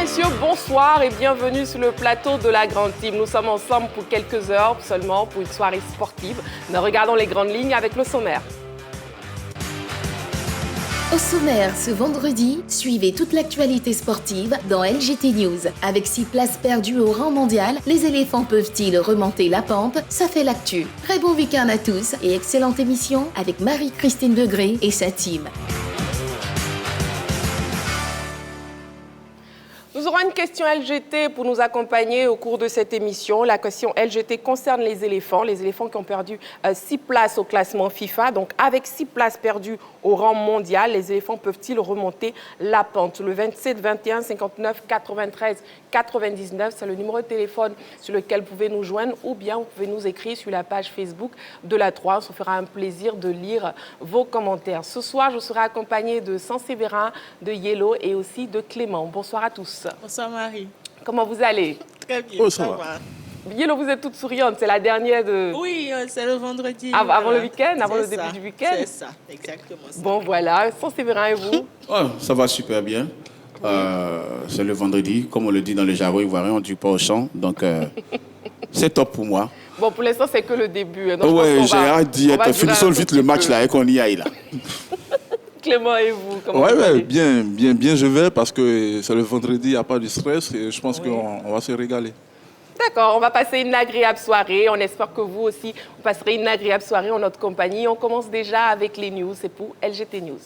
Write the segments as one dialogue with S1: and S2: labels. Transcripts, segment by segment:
S1: messieurs, bonsoir et bienvenue sur le plateau de la Grande Team. Nous sommes ensemble pour quelques heures seulement pour une soirée sportive. Nous regardons les grandes lignes avec le sommaire.
S2: Au sommaire, ce vendredi, suivez toute l'actualité sportive dans LGT News. Avec 6 places perdues au rang mondial, les éléphants peuvent-ils remonter la pente? Ça fait l'actu. Très bon week-end à tous et excellente émission avec Marie-Christine Degré et sa team.
S1: Nous aurons une question LGT pour nous accompagner au cours de cette émission. La question LGT concerne les éléphants qui ont perdu 6 places au classement FIFA. Donc avec 6 places perdues au rang mondial, les éléphants peuvent-ils remonter la pente? Le 27 21 59 93 99, c'est le numéro de téléphone sur lequel vous pouvez nous joindre ou bien vous pouvez nous écrire sur la page Facebook de la 3. On se fera un plaisir de lire vos commentaires. Ce soir, je serai accompagnée de Saint-Séverin, de Yellow et aussi de Clément. Bonsoir à tous.
S3: Bonsoir Marie.
S1: Comment vous allez?
S3: Très bien,
S4: Oh,
S3: ça
S4: ça
S3: va.
S1: Yellow, vous êtes toute souriante. C'est la dernière de...
S3: Oui, c'est le vendredi.
S1: Avant le week-end, avant le
S3: C'est
S1: début
S3: ça,
S1: du week-end.
S3: C'est ça, exactement ça.
S1: Bon, voilà. Saint-Séverin et vous?
S4: Oh, ça va super bien. C'est le vendredi, comme on le dit dans le jargon ivoirien, on ne dit pas au champ. Donc, c'est top pour moi.
S1: Bon, pour l'instant, c'est que le début. Donc,
S4: Ouais, j'ai hâte d'y être. Finissons vite le match là et qu'on y aille là.
S1: Clément et vous, comment vous
S5: Ouais,
S1: allez?
S5: bien, je vais parce que c'est le vendredi, il n'y a pas de stress et je pense qu'on va se régaler.
S1: D'accord, on va passer une agréable soirée. On espère que vous aussi, vous passerez une agréable soirée en notre compagnie. On commence déjà avec les news. C'est pour LGT News.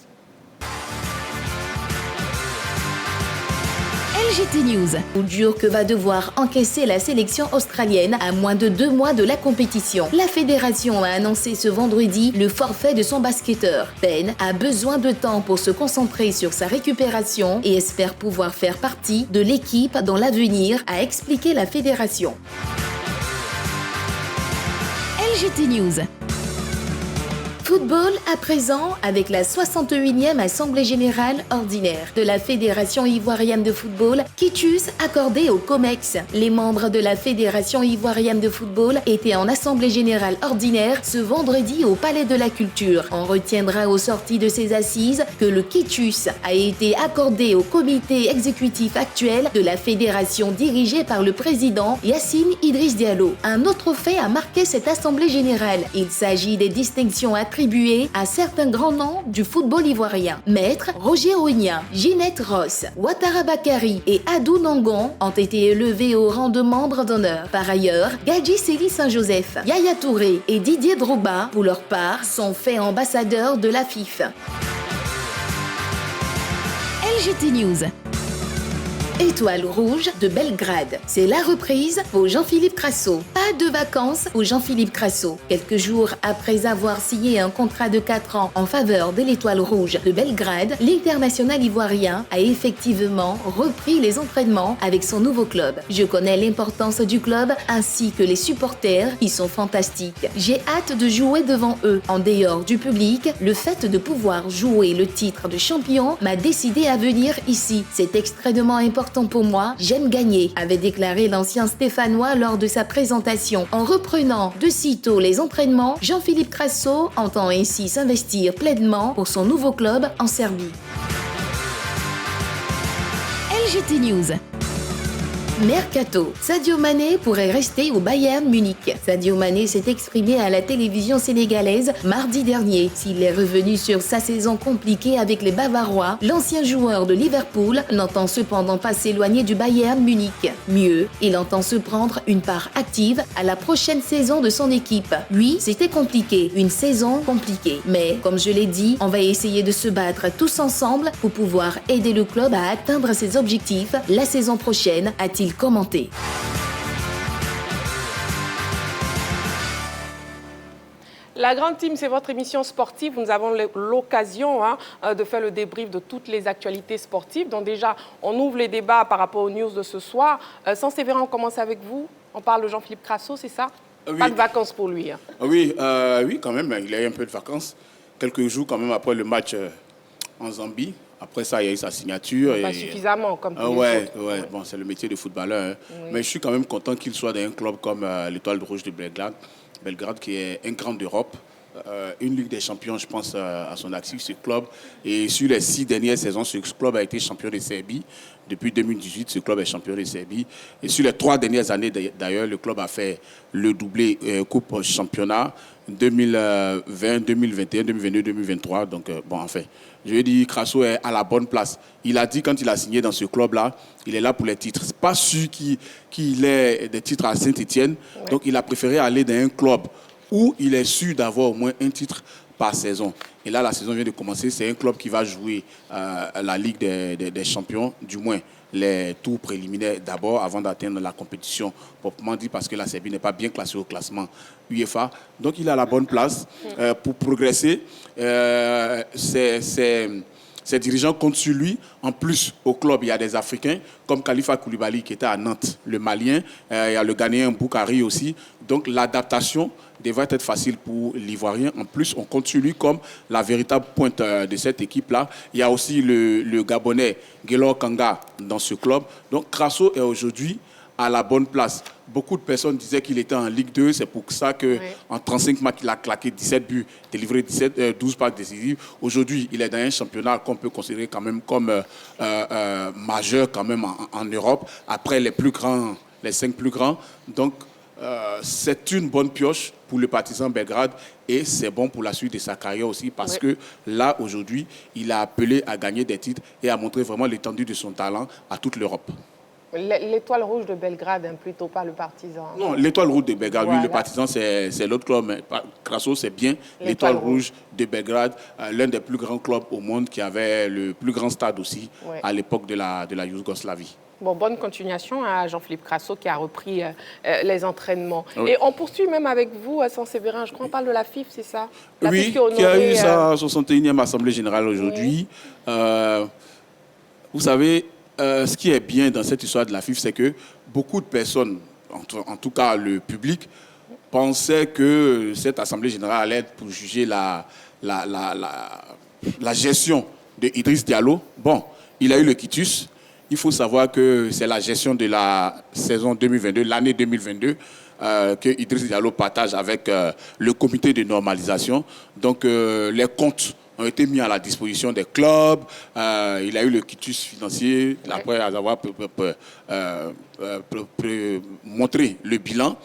S2: LGT News. Coup dur que va devoir encaisser la sélection australienne à moins de 2 mois de la compétition. La fédération a annoncé ce vendredi le forfait de son basketteur. Ben a besoin de temps pour se concentrer sur sa récupération et espère pouvoir faire partie de l'équipe dans l'avenir, a expliqué la fédération. LGT News. Football à présent avec la 61e Assemblée Générale Ordinaire de la Fédération Ivoirienne de Football, quitus accordé au COMEX. Les membres de la Fédération Ivoirienne de Football étaient en Assemblée Générale Ordinaire ce vendredi au Palais de la Culture. On retiendra aux sorties de ces assises que le quitus a été accordé au comité exécutif actuel de la Fédération dirigé par le président Yassine Idriss Diallo. Un autre fait a marqué cette Assemblée Générale. Il s'agit des distinctions attribuées à certains grands noms du football ivoirien. Maître Roger Ogna, Ginette Ross, Ouattara Bakary et Adou Nangon ont été élevés au rang de membres d'honneur. Par ailleurs, Gadji Seli Saint-Joseph, Yaya Touré et Didier Drogba, pour leur part, sont faits ambassadeurs de la FIFA. LGT News. Étoile rouge de Belgrade. C'est la reprise pour Jean-Philippe Crasso. Pas de vacances pour Jean-Philippe Crasso. Quelques jours après avoir signé un contrat de 4 ans en faveur de l'Étoile rouge de Belgrade, l'international ivoirien a effectivement repris les entraînements avec son nouveau club. Je connais l'importance du club ainsi que les supporters qui sont fantastiques. J'ai hâte de jouer devant eux. En dehors du public, le fait de pouvoir jouer le titre de champion m'a décidé à venir ici. C'est extrêmement important pour moi, j'aime gagner, avait déclaré l'ancien Stéphanois lors de sa présentation. En reprenant de sitôt les entraînements, Jean-Philippe Crasso entend ainsi s'investir pleinement pour son nouveau club en Serbie. LGT News. Mercato. Sadio Mané pourrait rester au Bayern Munich. Sadio Mané s'est exprimé à la télévision sénégalaise mardi dernier. S'il est revenu sur sa saison compliquée avec les Bavarois, l'ancien joueur de Liverpool n'entend cependant pas s'éloigner du Bayern Munich. Mieux, il entend se prendre une part active à la prochaine saison de son équipe. Oui, c'était compliqué, une saison compliquée. Mais, comme je l'ai dit, on va essayer de se battre tous ensemble pour pouvoir aider le club à atteindre ses objectifs la saison prochaine, a-t-il commenté.
S1: La Grande Team, c'est votre émission sportive. Nous avons l'occasion de faire le débrief de toutes les actualités sportives. Donc déjà, on ouvre les débats par rapport aux news de ce soir. Saint-Séverin, on commence avec vous. On parle de Jean-Philippe Crasso, c'est ça?
S4: Oui.
S1: Pas de vacances pour lui.
S4: Oui, quand même, il a eu un peu de vacances. Quelques jours quand même après le match en Zambie. Après ça, il y a eu sa signature.
S1: Pas suffisamment, comme tous les autres.
S4: Ouais. Bon, c'est le métier de footballeur. Oui. Mais je suis quand même content qu'il soit dans un club comme l'Étoile rouge de Belgrade, qui est un grand d'Europe. une Ligue des Champions, je pense, à son actif, ce club. Et sur les 6 dernières saisons, ce club a été champion de Serbie. Depuis 2018, ce club est champion de Serbie. Et sur les 3 dernières années, d'ailleurs, le club a fait le doublé Coupe Championnat 2020, 2021, 2022, 2023. Donc, bon, enfin, je vais dire, Crasso est à la bonne place. Il a dit, quand il a signé dans ce club-là, il est là pour les titres. C'est pas sûr qu'il ait des titres à Saint-Étienne. Ouais. Donc, il a préféré aller dans un club où il est sûr d'avoir au moins un titre par saison. Et là, la saison vient de commencer. C'est un club qui va jouer la Ligue des Champions, du moins les tours préliminaires d'abord, avant d'atteindre la compétition, proprement dit, parce que la Serbie n'est pas bien classée au classement UEFA. Donc, il est à la bonne place pour progresser. Ses dirigeants comptent sur lui. En plus, au club, il y a des Africains, comme Khalifa Koulibaly, qui était à Nantes, le Malien. Il y a le Ghanéen Boukari aussi. Donc, l'adaptation devrait être facile pour l'Ivoirien. En plus, on compte sur lui comme la véritable pointe de cette équipe-là. Il y a aussi le Gabonais Guelor Kanga dans ce club. Donc, Crasso est aujourd'hui à la bonne place. Beaucoup de personnes disaient qu'il était en Ligue 2. C'est pour ça qu'en 35 matchs, il a claqué 17 buts, délivré 12 passes décisives. Aujourd'hui, il est dans un championnat qu'on peut considérer quand même comme majeur quand même en Europe, après les 5 plus grands. Donc, c'est une bonne pioche pour le Partizan Belgrade et c'est bon pour la suite de sa carrière aussi parce que là, aujourd'hui, il a appelé à gagner des titres et à montrer vraiment l'étendue de son talent à toute l'Europe.
S1: L'Étoile Rouge de Belgrade, hein, plutôt pas le Partizan.
S4: Non, l'Étoile Rouge de Belgrade, voilà. Oui, le Partizan, c'est l'autre club, mais Crasso, c'est bien l'Étoile Rouge de Belgrade, l'un des plus grands clubs au monde qui avait le plus grand stade aussi à l'époque de la Yougoslavie.
S1: Bon, bonne continuation à Jean-Philippe Crasso qui a repris les entraînements. Oui. Et on poursuit même avec vous, Saint-Séverin. Je crois qu'on parle de la FIF, c'est ça? La
S4: oui,
S1: FIF
S4: qui a eu sa 61e Assemblée Générale aujourd'hui. Oui. Vous savez, ce qui est bien dans cette histoire de la FIF, c'est que beaucoup de personnes, en tout cas le public, pensaient que cette Assemblée Générale allait être pour juger la gestion de Idriss Diallo. Bon, il a eu le quitus. Il faut savoir que c'est la gestion de la saison 2022, l'année 2022, que Idriss Diallo partage avec le comité de normalisation. Donc, les comptes ont été mis à la disposition des clubs. Il a eu le quitus financier après avoir montré le bilan.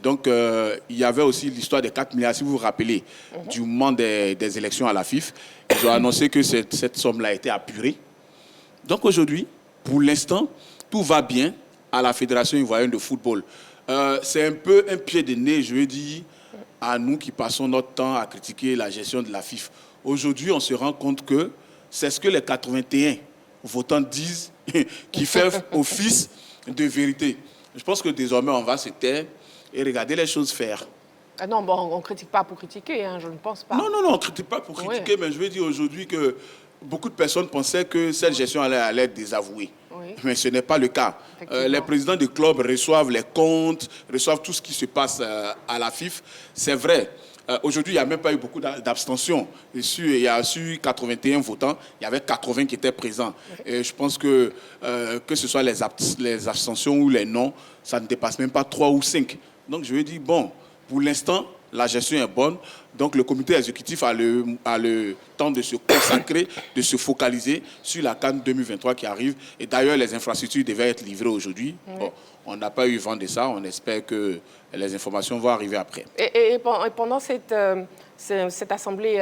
S4: Donc, il y avait aussi l'histoire des 4 milliards, si vous vous rappelez, du moment des élections à la FIF. Ils ont annoncé que cette somme-là a été apurée. Donc, aujourd'hui, pour l'instant, tout va bien à la Fédération ivoirienne de football. C'est un peu un pied de nez, je veux dire, à nous qui passons notre temps à critiquer la gestion de la FIF. Aujourd'hui, on se rend compte que c'est ce que les 81 votants disent qui fait office de vérité. Je pense que désormais, on va se taire et regarder les choses faire.
S1: Ah non, bon, on ne critique pas pour critiquer, hein, je ne pense pas.
S4: Non, on ne critique pas pour critiquer, mais je veux dire aujourd'hui que beaucoup de personnes pensaient que cette gestion allait être désavouée. Oui. Mais ce n'est pas le cas. Les présidents des clubs reçoivent les comptes, reçoivent tout ce qui se passe à la FIF. C'est vrai. Aujourd'hui, il n'y a même pas eu beaucoup d'abstention. Il y a eu 81 votants, il y avait 80 qui étaient présents. Et je pense que ce soit les abstentions ou les non, ça ne dépasse même pas 3 ou 5. Donc je veux dire, bon, pour l'instant, la gestion est bonne. Donc, le comité exécutif a le temps de se consacrer, de se focaliser sur la CAN 2023 qui arrive. Et d'ailleurs, les infrastructures devaient être livrées aujourd'hui. Oui. Bon, on n'a pas eu vent de ça. On espère que les informations vont arriver après.
S1: Et pendant cette assemblée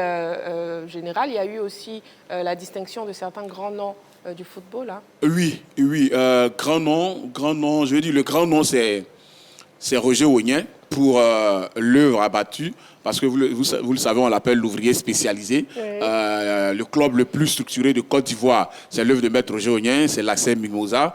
S1: générale, il y a eu aussi la distinction de certains grands noms du football. Hein.
S4: Oui. Grand nom. Je veux dire, le grand nom, c'est Roger Ognien pour l'œuvre abattue, parce que vous le savez, on l'appelle l'ouvrier spécialisé. Oui. Le club le plus structuré de Côte d'Ivoire, c'est l'œuvre de Maître Roger Ognien, c'est l'ACM Mimosa.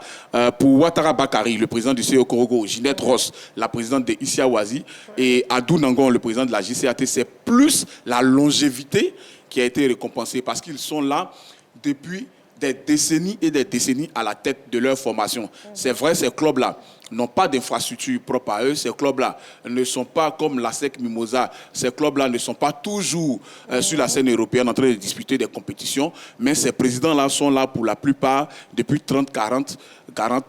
S4: Pour Ouattara Bakary, le président du CO Korogo, Ginette Ross, la présidente de Issia Ouazi, et Adou Nangon, le président de la JCAT, c'est plus la longévité qui a été récompensée, parce qu'ils sont là depuis des décennies et des décennies à la tête de leur formation. C'est vrai, ces clubs-là n'ont pas d'infrastructure propre à eux. Ces clubs-là ne sont pas comme l'ASEC Mimosa. Ces clubs-là ne sont pas toujours sur la scène européenne en train de disputer des compétitions. Mais ces présidents-là sont là pour la plupart depuis 30, 40,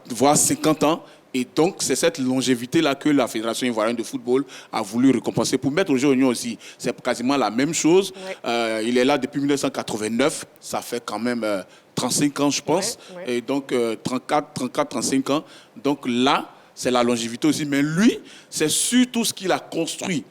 S4: voire 50 ans. Et donc, c'est cette longévité-là que la Fédération ivoirienne de football a voulu récompenser. Pour Maître Roger Ognon aussi, c'est quasiment la même chose. Il est là depuis 1989. Ça fait quand même 35 ans, je pense. Et donc, 35 ans. Donc là, c'est la longévité aussi. Mais lui, c'est surtout ce qu'il a construit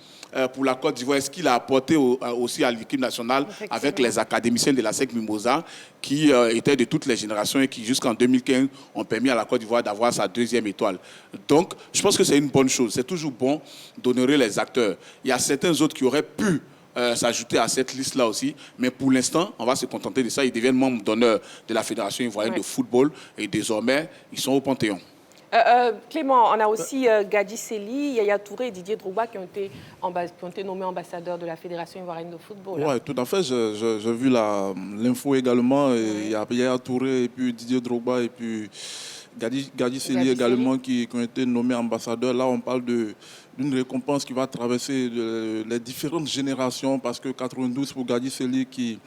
S4: pour la Côte d'Ivoire, ce qu'il a apporté aussi à l'équipe nationale avec les académiciens de la SEC Mimosa qui étaient de toutes les générations et qui, jusqu'en 2015, ont permis à la Côte d'Ivoire d'avoir sa 2e étoile. Donc, je pense que c'est une bonne chose. C'est toujours bon d'honorer les acteurs. Il y a certains autres qui auraient pu s'ajouter à cette liste-là aussi. Mais pour l'instant, on va se contenter de ça. Ils deviennent membres d'honneur de la Fédération ivoirienne de football et désormais, ils sont au Panthéon.
S1: Clément, on a aussi Gadi Sely, Yaya Touré et Didier Drogba qui ont été nommés ambassadeurs de la Fédération ivoirienne de football.
S5: Oui, tout à fait. J'ai vu l'info également. Il y a Yaya Touré et puis Didier Drogba et puis Gadi Sely également qui ont été nommés ambassadeurs. Là, on parle d'une récompense qui va traverser les différentes générations parce que 92 pour Gadi Sely qui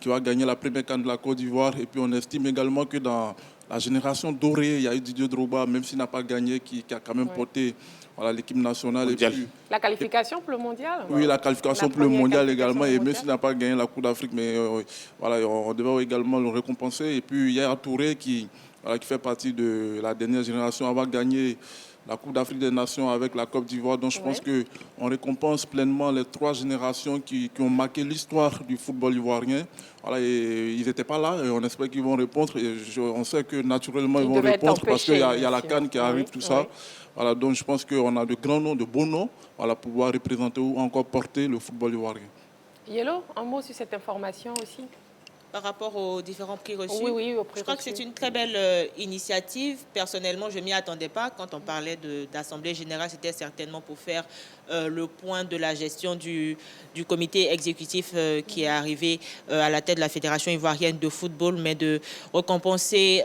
S5: va gagner la première CAN de la Côte d'Ivoire. Et puis on estime également que dans la génération dorée, il y a eu Didier Drogba, même s'il n'a pas gagné, qui a quand même porté l'équipe nationale. Et puis,
S1: la qualification pour le mondial?
S5: Oui, la qualification pour le mondial également. Et même s'il n'a pas gagné la Coupe d'Afrique, mais on devait également le récompenser. Et puis il y a Touré qui fait partie de la dernière génération à avoir gagné la Coupe d'Afrique des Nations avec la Côte d'Ivoire. Donc je pense qu'on récompense pleinement les 3 générations qui ont marqué l'histoire du football ivoirien. Et ils n'étaient pas là et on espère qu'ils vont répondre. Et on sait que naturellement ils vont répondre parce qu'il y a la CAN qui arrive, tout ça. Donc je pense qu'on a de grands noms, de beaux noms pour pouvoir représenter ou encore porter le football ivoirien.
S1: Yellow, un mot sur cette information aussi?
S3: Par rapport aux différents prix reçus,
S1: oui, aux prix
S3: je crois que c'est une très belle initiative. Personnellement, je ne m'y attendais pas. Quand on parlait d'Assemblée générale, c'était certainement pour faire le point de la gestion du comité exécutif qui est arrivé à la tête de la Fédération ivoirienne de football, mais de récompenser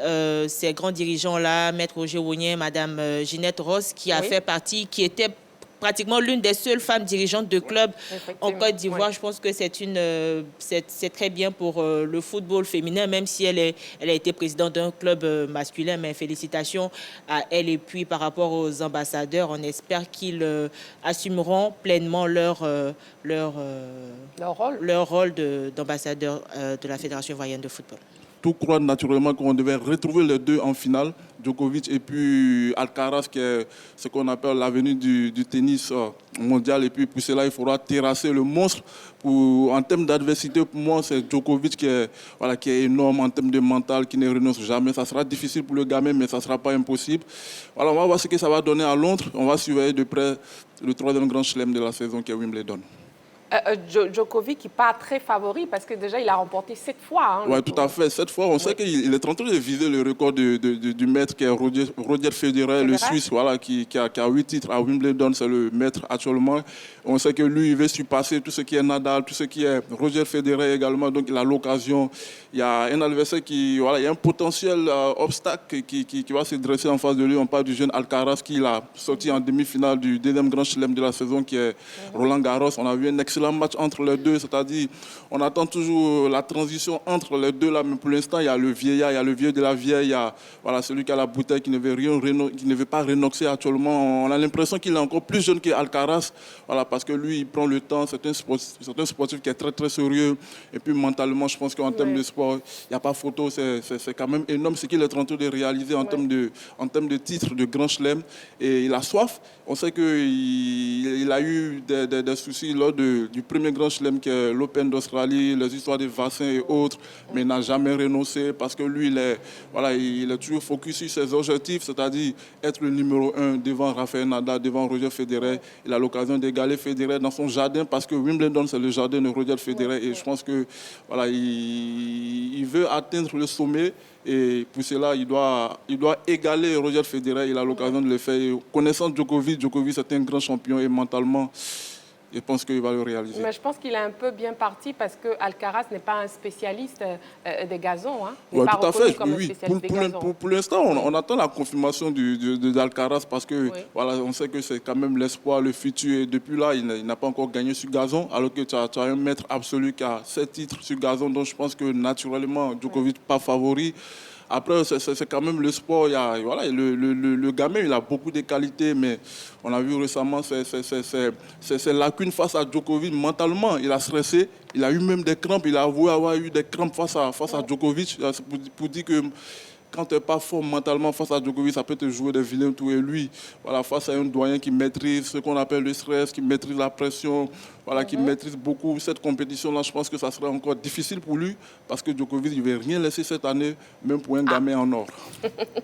S3: ces grands dirigeants-là, Maître Roger Ognon, Madame Ginette Ross, qui a fait partie, qui était pratiquement l'une des seules femmes dirigeantes de club en Côte d'Ivoire. Je pense que c'est très bien pour le football féminin, même si elle a été présidente d'un club masculin. Mais félicitations à elle. Et puis par rapport aux ambassadeurs, on espère qu'ils assumeront pleinement leur rôle d'ambassadeur de la Fédération ivoirienne de football.
S5: Tout croit naturellement qu'on devait retrouver les 2 en finale, Djokovic et puis Alcaraz, qui est ce qu'on appelle l'avenir du tennis mondial. Et puis pour cela, il faudra terrasser le monstre. En termes d'adversité, pour moi, c'est Djokovic qui est énorme en termes de mental, qui ne renonce jamais. Ça sera difficile pour le gamin, mais ça ne sera pas impossible. On va voir ce que ça va donner à Londres. On va surveiller de près le 3e grand chelem de la saison qui est Wimbledon.
S1: Djokovic qui n'est pas très favori parce que déjà il a remporté 7 fois.
S5: Oui, tout à fait. 7 fois. On sait qu'il est en train de viser le record du maître qui est Roger Federer, le Suisse, qui a 8 titres à Wimbledon. C'est le maître actuellement. On sait que lui, il veut surpasser tout ce qui est Nadal, tout ce qui est Roger Federer également. Donc il a l'occasion. Il y a un adversaire il y a un potentiel obstacle qui va se dresser en face de lui. On parle du jeune Alcaraz qui l'a sorti en demi-finale du 2e grand chelem de la saison qui est Roland Garros. On a vu un excellent match entre les deux, c'est-à-dire on attend toujours la transition entre les deux là, mais pour l'instant il y a le vieillard, il y a le vieux de la vieille, il y a celui qui a la bouteille qui ne veut pas renoxer actuellement. On a l'impression qu'il est encore plus jeune qu'Alcaraz, parce que lui il prend le temps, c'est un sportif qui est très très sérieux et puis mentalement je pense qu'en termes de sport il n'y a pas photo, c'est quand même énorme ce qu'il est en train de réaliser en termes de titres de grand chelem et il a soif. On sait qu'il a eu des soucis lors du premier grand chelem qui est l'Open d'Australie, les histoires de vaccins et autres, mais il n'a jamais renoncé parce que lui, il est toujours focus sur ses objectifs, c'est-à-dire être le numéro 1 devant Rafael Nadal, devant Roger Federer. Il a l'occasion d'égaler Federer dans son jardin parce que Wimbledon, c'est le jardin de Roger Federer et je pense que il veut atteindre le sommet. Et pour cela, il doit égaler Roger Federer. Il a l'occasion de le faire. Et connaissant Djokovic c'est un grand champion et mentalement, je pense qu'il va le réaliser.
S1: Mais je pense qu'il est un peu bien parti parce que Alcaraz n'est pas un spécialiste des gazons.
S5: Oui, tout à fait. Oui. Pour l'instant, on attend la confirmation d'Alcaraz parce que on sait que c'est quand même l'espoir, le futur. Et depuis là, il n'a pas encore gagné sur gazon, alors que tu as un maître absolu qui a 7 titres sur gazon. Donc je pense que naturellement, Djokovic pas favori. Après, c'est quand même le sport. Voilà, le gamin, il a beaucoup de qualités, mais on a vu récemment ses lacunes face à Djokovic mentalement. Il a stressé, il a eu même des crampes. Il a avoué avoir eu des crampes face à Djokovic. Pour dire que quand tu n'es pas fort mentalement face à Djokovic, ça peut te jouer des vilains tours. Et lui, voilà, face à un doyen qui maîtrise ce qu'on appelle le stress, qui maîtrise la pression, voilà, qui maîtrise beaucoup cette compétition-là, je pense que ça serait encore difficile pour lui parce que Djokovic ne veut rien laisser cette année, même pour un gamin en or.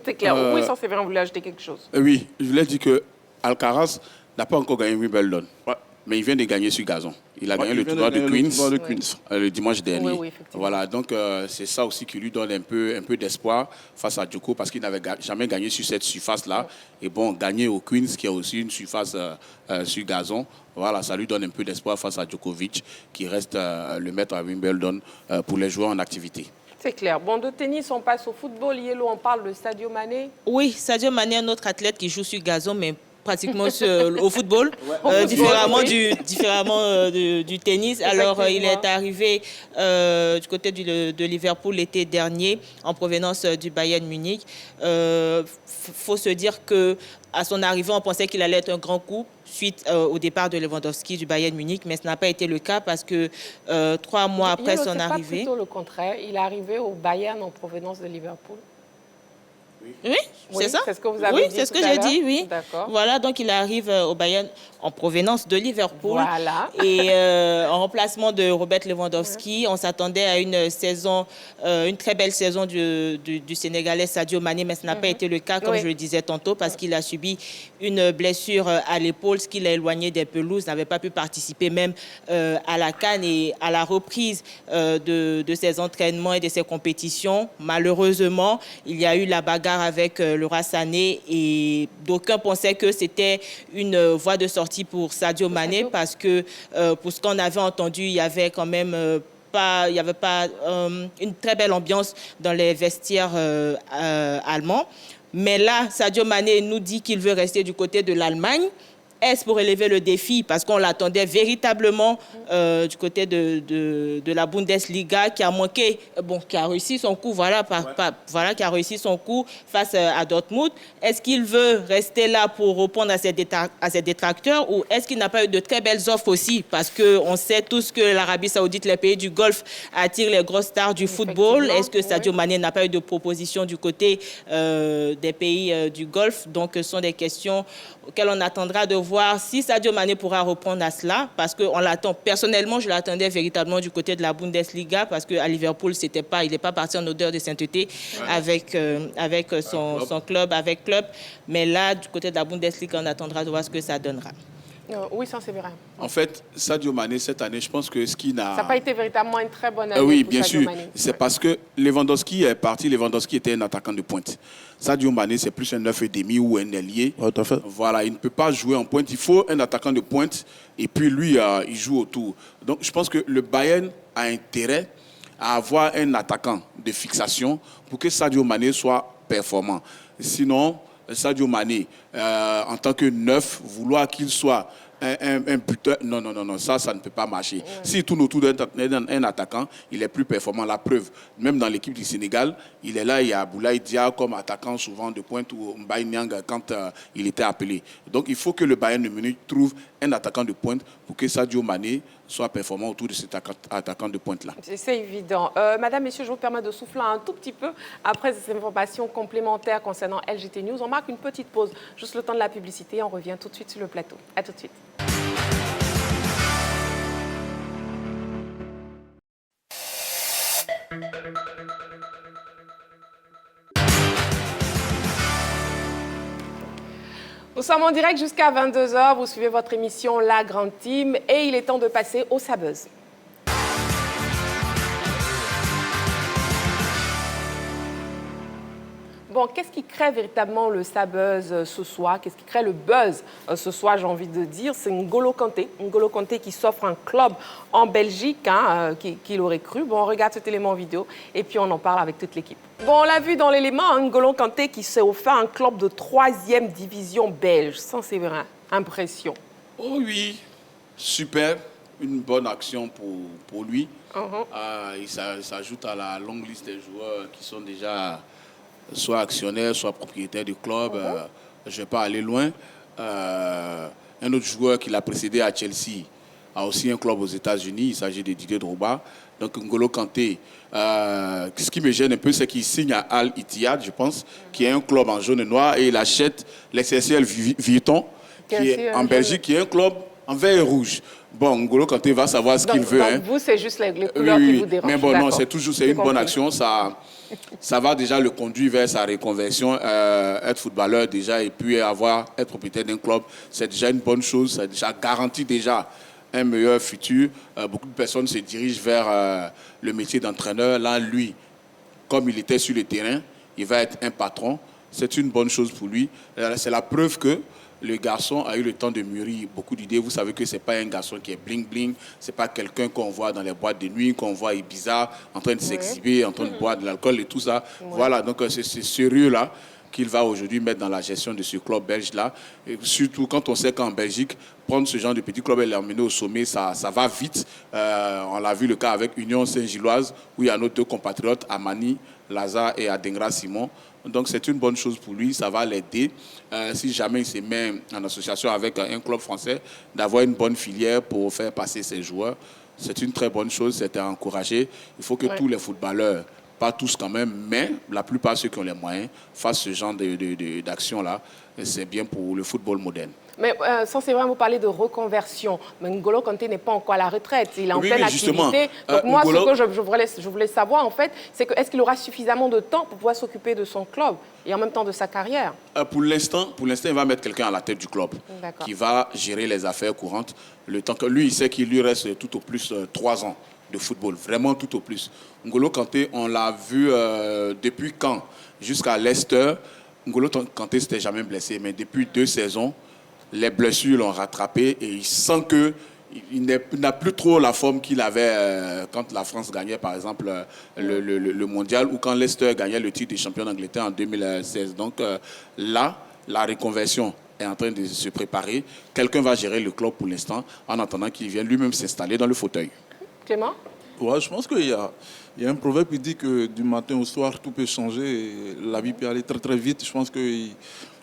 S1: C'est clair. Oui, ça c'est vrai, vous voulez ajouter quelque chose.
S4: Oui, je voulais dire que Alcaraz n'a pas encore gagné Wimbledon. Ouais. Mais il vient de gagner sur gazon. Il a gagné le tournoi de Queens, le dimanche dernier.
S1: Oui,
S4: voilà, donc c'est ça aussi qui lui donne un peu d'espoir face à Djoko parce qu'il n'avait jamais gagné sur cette surface-là. Et bon, gagner au Queens, qui est aussi une surface sur gazon, voilà, ça lui donne un peu d'espoir face à Djokovic, qui reste le maître à Wimbledon pour les joueurs en activité.
S1: C'est clair. Bon, de tennis, on passe au football. Yellow, on parle de Sadio Mané.
S3: Oui, Sadio Mané est un autre athlète qui joue sur gazon, mais pratiquement au football, différemment du tennis. Alors, il est arrivé du côté de Liverpool l'été dernier, en provenance du Bayern Munich. Faut se dire qu'à son arrivée, on pensait qu'il allait être un grand coup suite au départ de Lewandowski du Bayern Munich, mais ce n'a pas été le cas parce que 3 mois après son arrivée...
S1: C'est plutôt le contraire. Il est arrivé au Bayern en provenance de Liverpool.
S3: Oui, c'est ça.
S1: C'est ce que vous avez dit.
S3: Oui, c'est ce que j'ai dit, oui.
S1: D'accord.
S3: Voilà, donc il arrive au Bayern en provenance de Liverpool.
S1: Voilà.
S3: Et en remplacement de Robert Lewandowski, on s'attendait à une saison, une très belle saison du Sénégalais Sadio Mané, mais ce n'a pas été le cas, comme je le disais tantôt, parce qu'il a subi une blessure à l'épaule, ce qui l'a éloigné des pelouses, n'avait pas pu participer même à la CAN et à la reprise de ses entraînements et de ses compétitions. Malheureusement, il y a eu la bagarre avec Leroy Sané et d'aucuns pensaient que c'était une voie de sortie pour Sadio Mané parce que pour ce qu'on avait entendu, il y avait quand même il n'y avait pas une très belle ambiance dans les vestiaires allemands. Mais là, Sadio Mané nous dit qu'il veut rester du côté de l'Allemagne. Est-ce pour élever le défi? Parce qu'on l'attendait véritablement du côté de la Bundesliga, qui a manqué, qui a réussi son coup, qui a réussi son coup face à Dortmund. Est-ce qu'il veut rester là pour répondre à ses détracteurs ou est-ce qu'il n'a pas eu de très belles offres aussi? Parce qu'on sait tous que l'Arabie Saoudite, les pays du Golfe attirent les grosses stars du football. Est-ce que Sadio Mané n'a pas eu de proposition du côté des pays du Golfe? Donc, ce sont des questions auxquelles on attendra de voir si Sadio Mané pourra répondre à cela, parce qu'on l'attend. Personnellement, je l'attendais véritablement du côté de la Bundesliga, parce qu'à Liverpool, il n'est pas parti en odeur de sainteté avec son club, avec club. Mais là, du côté de la Bundesliga, on attendra de voir ce que ça donnera.
S1: Oui, ça c'est vrai.
S4: En fait, Sadio Mané, cette année, je pense que ce qui n'a...
S1: Ça n'a pas été véritablement une très bonne année
S4: oui,
S1: pour
S4: bien
S1: Sadio
S4: sûr.
S1: Mané.
S4: C'est parce que Lewandowski est parti. Lewandowski était un attaquant de pointe. Sadio Mané, c'est plus un 9,5 ou un ailier.
S5: Ouais, tout à fait.
S4: Voilà, il ne peut pas jouer en pointe. Il faut un attaquant de pointe et puis lui, il joue autour. Donc, je pense que le Bayern a intérêt à avoir un attaquant de fixation pour que Sadio Mané soit performant. Sinon, Sadio Mané, en tant que neuf, vouloir qu'il soit un buteur, non, ça ne peut pas marcher. Ouais. S'il tourne autour d'un attaquant, il est plus performant. La preuve, même dans l'équipe du Sénégal, il est là, il y a Boulaye Dia comme attaquant souvent de pointe ou Mbaye Niang quand il était appelé. Donc il faut que le Bayern de Munich trouve un attaquant de pointe pour que Sadio Mané soit performant autour de cet attaquant de pointe-là.
S1: C'est évident. Madame, messieurs, je vous permets de souffler un tout petit peu après ces informations complémentaires concernant LGT News. On marque une petite pause, juste le temps de la publicité. On revient tout de suite sur le plateau. À tout de suite. Nous sommes en direct jusqu'à 22h. Vous suivez votre émission La Grande Team et il est temps de passer au Sabuzz. Bon, qu'est-ce qui crée véritablement le Sabuzz ce soir? Qu'est-ce qui crée le buzz ce soir, j'ai envie de dire? C'est N'Golo Kanté. N'Golo Kanté qui s'offre un club en Belgique, qui l'aurait cru. Bon, on regarde cet élément vidéo et puis on en parle avec toute l'équipe. Bon, on l'a vu dans l'élément, N'Golo Kanté qui s'est offert un club de 3e division belge. Ça, c'est vrai. Impression.
S4: Oh oui, super. Une bonne action pour lui. Il s'ajoute à la longue liste des joueurs qui sont déjà soit actionnaire, soit propriétaire du club. Je ne vais pas aller loin. Un autre joueur qui l'a précédé à Chelsea a aussi un club aux États-Unis. Il s'agit de Didier Drogba. Donc N'Golo Kanté, ce qui me gêne un peu, c'est qu'il signe à Al Ittihad, je pense, qui est un club en jaune et noir, et il achète l'SSL Vuitton, qui est en Belgique, qui est un club en vert et rouge. Bon, N'Golo Kanté va savoir ce qu'il veut.
S1: Donc vous, c'est juste les couleurs qui vous dérangent.
S4: Mais bon, non, c'est une bonne action. Ça va déjà le conduire vers sa reconversion, être footballeur déjà, et puis être propriétaire d'un club. C'est déjà une bonne chose. Ça déjà garantit déjà un meilleur futur. Beaucoup de personnes se dirigent vers le métier d'entraîneur. Là, lui, comme il était sur le terrain, il va être un patron. C'est une bonne chose pour lui. C'est la preuve que le garçon a eu le temps de mûrir beaucoup d'idées. Vous savez que ce n'est pas un garçon qui est bling-bling. Ce n'est pas quelqu'un qu'on voit dans les boîtes de nuit, qu'on voit Ibiza, en train de s'exhiber, en train de boire de l'alcool et tout ça. Voilà, donc c'est sérieux-là qu'il va aujourd'hui mettre dans la gestion de ce club belge-là. Et surtout quand on sait qu'en Belgique, prendre ce genre de petit club et l'emmener au sommet, ça va vite. On l'a vu le cas avec Union Saint-Gilloise, où il y a nos deux compatriotes, Amani Lazare et Adengra Simon. Donc c'est une bonne chose pour lui, ça va l'aider. Si jamais il se met en association avec un club français, d'avoir une bonne filière pour faire passer ses joueurs. C'est une très bonne chose, c'est à encourager. Il faut que tous les footballeurs, pas tous quand même, mais la plupart ceux qui ont les moyens, fassent ce genre d'action-là. C'est bien pour le football moderne.
S1: Mais censé vraiment parler de reconversion, mais N'Golo Kanté n'est pas encore à la retraite, il est en pleine activité. Donc moi, ce que je voulais savoir, en fait, c'est que est-ce qu'il aura suffisamment de temps pour pouvoir s'occuper de son club et en même temps de sa carrière?
S4: Pour l'instant, il va mettre quelqu'un à la tête du club qui va gérer les affaires courantes. Le temps que lui, il sait qu'il lui reste tout au plus 3 ans de football, vraiment tout au plus. N'Golo Kanté, on l'a vu depuis quand? Jusqu'à Leicester, N'Golo Kanté ne s'était jamais blessé, mais depuis 2 saisons, les blessures l'ont rattrapé et il sent qu'il n'a plus trop la forme qu'il avait quand la France gagnait, par exemple, le mondial ou quand Leicester gagnait le titre de champion d'Angleterre en 2016. Donc là, la reconversion est en train de se préparer. Quelqu'un va gérer le club pour l'instant en attendant qu'il vienne lui-même s'installer dans le fauteuil.
S1: Clément?
S5: Ouais, je pense qu'il y a un proverbe qui dit que du matin au soir, tout peut changer et la vie peut aller très très vite. Je pense qu'il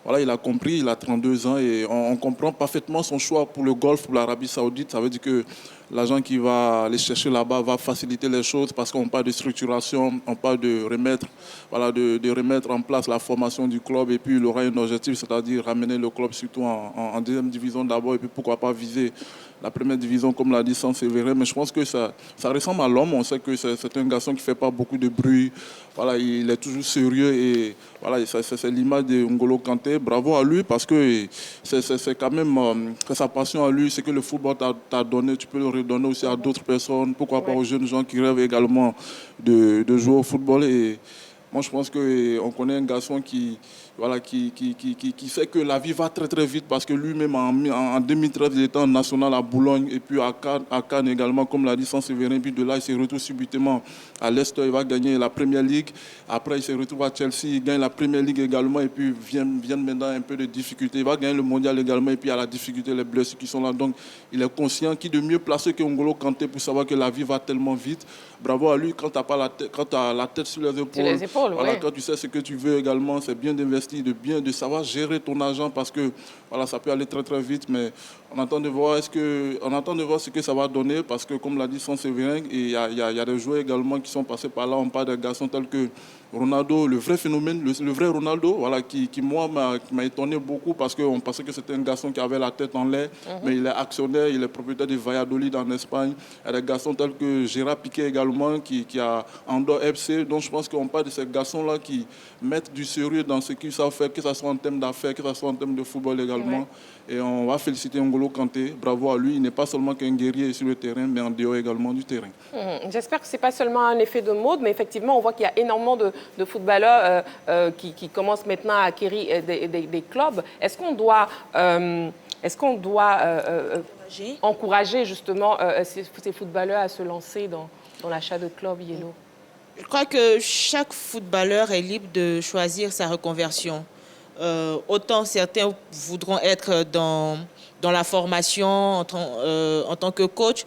S5: a compris, il a 32 ans et on comprend parfaitement son choix pour le Golfe, pour l'Arabie Saoudite. Ça veut dire que l'agent qui va aller chercher là-bas va faciliter les choses parce qu'on parle de structuration, on parle de remettre en place la formation du club et puis il aura un objectif, c'est-à-dire ramener le club surtout en deuxième division d'abord et puis pourquoi pas viser la première division comme l'a dit Saint-Séverin. Mais je pense que ça ressemble à l'homme. On sait que c'est un garçon qui ne fait pas beaucoup de bruit. Voilà, il est toujours sérieux et voilà, c'est l'image de N'Golo Kanté. Bravo à lui parce que c'est quand même sa passion à lui, c'est que le football t'a donné, tu peux le redonner aussi à d'autres personnes. Pourquoi pas aux jeunes gens qui rêvent également de jouer au football. Et moi, je pense qu'on connaît un garçon qui sait que la vie va très très vite parce que lui-même en 2013 il était en national à Boulogne et puis à Cannes également comme l'a dit Saint-Séverin, puis de là il se retrouve subitement à Leicester, il va gagner la Premier League, après il se retrouve à Chelsea, il gagne la Premier League également et puis viennent maintenant un peu de difficultés, il va gagner le mondial également et puis à la difficulté, les blessures qui sont là, donc il est conscient qu'il est de mieux placé que N'Golo Kanté pour savoir que la vie va tellement vite. Bravo à lui quand tu as la tête sur les épaules, quand tu sais ce que tu veux également, c'est bien d'investir, de savoir gérer ton argent parce que voilà, ça peut aller très très vite, mais on attend de voir ce que ça va donner parce que comme l'a dit Saint-Séverin, il y a des joueurs également qui sont passés par là, on parle de garçons tels que Ronaldo, le vrai phénomène, le vrai Ronaldo, voilà, qui moi m'a étonné beaucoup parce qu'on pensait que c'était un garçon qui avait la tête en l'air, mais il est actionnaire, il est propriétaire de Valladolid en Espagne. Il y a des garçons tels que Gérard Piqué également, qui a Andorre FC. Donc je pense qu'on parle de ces garçons-là qui mettent du sérieux dans ce qu'ils savent faire, que ce soit en termes d'affaires, que ce soit en termes de football également. Et on va féliciter N'Golo Kanté, bravo à lui. Il n'est pas seulement qu'un guerrier sur le terrain, mais en dehors également du terrain.
S1: J'espère que ce n'est pas seulement un effet de mode, mais effectivement, on voit qu'il y a énormément de footballeurs qui commencent maintenant à acquérir des clubs. Est-ce qu'on doit encourager justement ces footballeurs à se lancer dans l'achat de clubs Yellow?
S3: Je crois que chaque footballeur est libre de choisir sa reconversion. Autant certains voudront être dans la formation en tant que coach.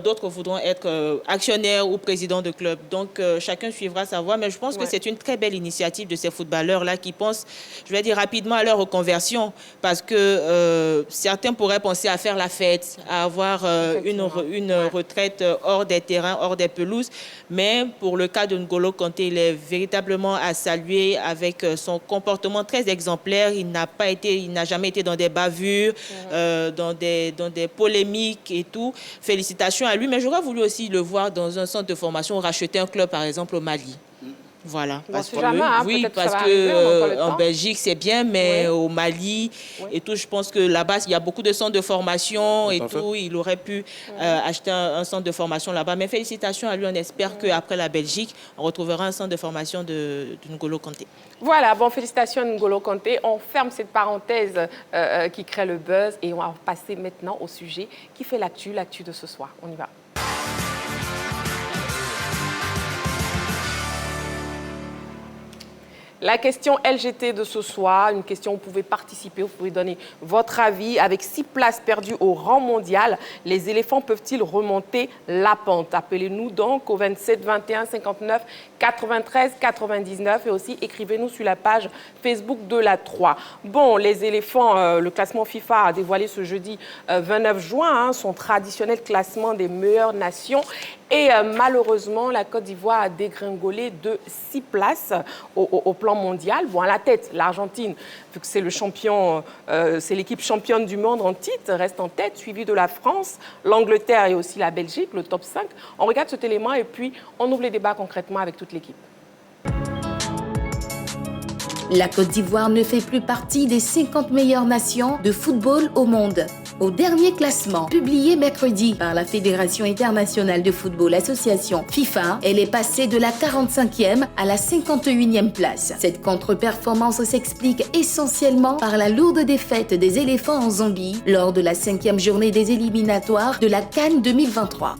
S3: d'autres voudront être actionnaires ou présidents de club. Donc, chacun suivra sa voie. Mais je pense que c'est une très belle initiative de ces footballeurs-là qui pensent, je vais dire rapidement, à leur reconversion. Parce que certains pourraient penser à faire la fête, à avoir une retraite hors des terrains, hors des pelouses. Mais pour le cas de N'Golo Kanté, il est véritablement à saluer avec son comportement très exemplaire. Il n'a jamais été dans des bavures, dans des polémiques et tout. Félicitations à lui, mais j'aurais voulu aussi le voir dans un centre de formation, racheter un club, par exemple, au Mali. Voilà. Parce que en Belgique, c'est bien, mais au Mali et tout, je pense que là-bas, il y a beaucoup de centres de formation et tout. Il aurait pu acheter un centre de formation là-bas. Mais félicitations à lui. On espère qu'après la Belgique, on retrouvera un centre de formation de N'Golo Kanté. Voilà,
S1: bon, félicitations à N'Golo Kanté. On ferme cette parenthèse qui crée le buzz et on va passer maintenant au sujet qui fait l'actu de ce soir. On y va. La question LGT de ce soir, une question où vous pouvez participer, vous pouvez donner votre avis. Avec 6 places perdues au rang mondial, les éléphants peuvent-ils remonter la pente? Appelez-nous donc au 27 21 59 93 99 et aussi écrivez-nous sur la page Facebook de la 3. Bon, les éléphants, le classement FIFA a dévoilé ce jeudi 29 juin son traditionnel classement des meilleures nations. Et malheureusement, la Côte d'Ivoire a dégringolé de 6 places au plan mondial. Bon, à la tête, l'Argentine, vu que c'est le champion, c'est l'équipe championne du monde en titre, reste en tête, suivie de la France, l'Angleterre et aussi la Belgique, le top 5. On regarde cet élément et puis on ouvre les débats concrètement avec toute l'équipe.
S2: La Côte d'Ivoire ne fait plus partie des 50 meilleures nations de football au monde. Au dernier classement, publié mercredi par la Fédération internationale de football association FIFA, elle est passée de la 45e à la 51e place. Cette contre-performance s'explique essentiellement par la lourde défaite des éléphants en Zambie lors de la 5e journée des éliminatoires de la CAN 2023.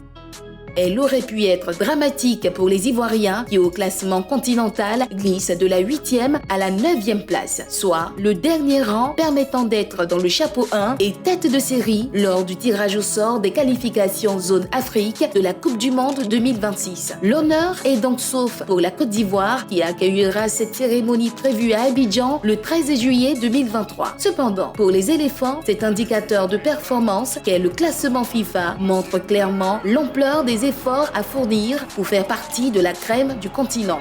S2: Elle aurait pu être dramatique pour les Ivoiriens qui, au classement continental, glissent de la 8e à la 9e place, soit le dernier rang permettant d'être dans le chapeau 1 et tête de série lors du tirage au sort des qualifications zone Afrique de la Coupe du Monde 2026. L'honneur est donc sauf pour la Côte d'Ivoire qui accueillera cette cérémonie prévue à Abidjan le 13 juillet 2023. Cependant, pour les éléphants, cet indicateur de performance qu'est le classement FIFA montre clairement l'ampleur des efforts à fournir pour faire partie de la crème du continent.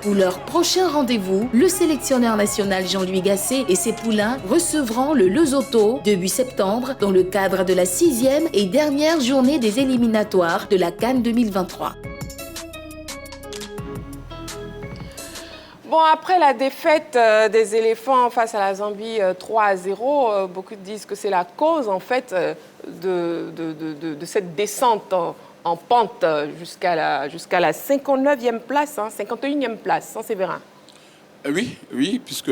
S2: Pour leur prochain rendez-vous, le sélectionneur national Jean-Louis Gasset et ses poulains recevront le Lesotho début septembre dans le cadre de la 6e et dernière journée des éliminatoires de la CAN 2023.
S1: Bon, après la défaite des éléphants face à la Zambie 3-0, beaucoup disent que c'est la cause en fait de cette descente en pente jusqu'à la 59e place, 51e place, Séverin.
S4: Oui, puisque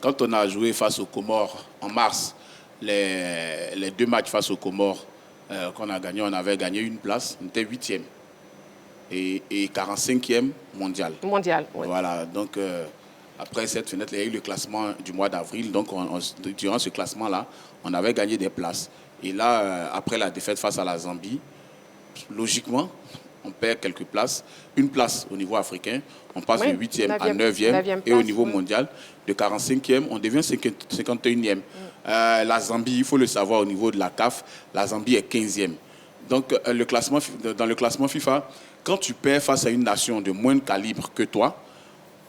S4: quand on a joué face aux Comores en mars, les 2 matchs face aux Comores qu'on a gagné, on avait gagné 1 place, on était 8e et 45e mondial.
S1: Mondial, oui.
S4: Voilà, donc après cette fenêtre, il y a eu le classement du mois d'avril, donc durant ce classement-là, on avait gagné des places. Et là, après la défaite face à la Zambie, logiquement, on perd quelques places. 1 place au niveau africain, on passe de 8e à 9e et au niveau mondial, de 45e, on devient 51e. La Zambie, il faut le savoir au niveau de la CAF, la Zambie est 15e. Donc, dans le classement FIFA, quand tu perds face à une nation de moins de calibre que toi,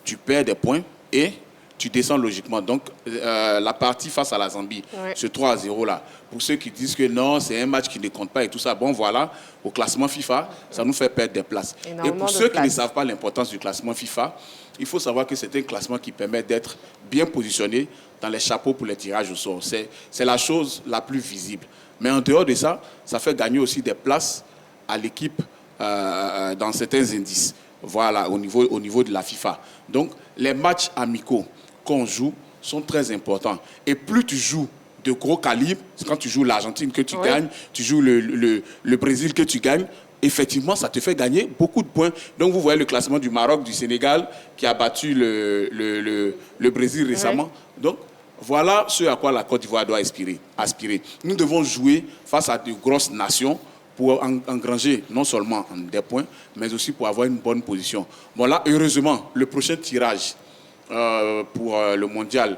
S4: tu perds des points et tu descends logiquement. Donc, la partie face à la Zambie, ce 3-0-là, pour ceux qui disent que non, c'est un match qui ne compte pas et tout ça, bon voilà, au classement FIFA, ça nous fait perdre des places. Et pour ceux qui ne savent pas l'importance du classement FIFA, il faut savoir que c'est un classement qui permet d'être bien positionné dans les chapeaux pour les tirages au sort. C'est la chose la plus visible. Mais en dehors de ça, ça fait gagner aussi des places à l'équipe dans certains indices. Voilà, au niveau de la FIFA. Donc, les matchs amicaux qu'on joue sont très importants. Et plus tu joues de gros calibre, c'est quand tu joues l'Argentine que tu gagnes, tu joues le Brésil que tu gagnes, effectivement, ça te fait gagner beaucoup de points. Donc, vous voyez le classement du Maroc, du Sénégal, qui a battu le Brésil récemment. Donc, voilà ce à quoi la Côte d'Ivoire doit aspirer. Nous devons jouer face à de grosses nations pour engranger non seulement des points, mais aussi pour avoir une bonne position. Bon là, heureusement, le prochain tirage pour le mondial,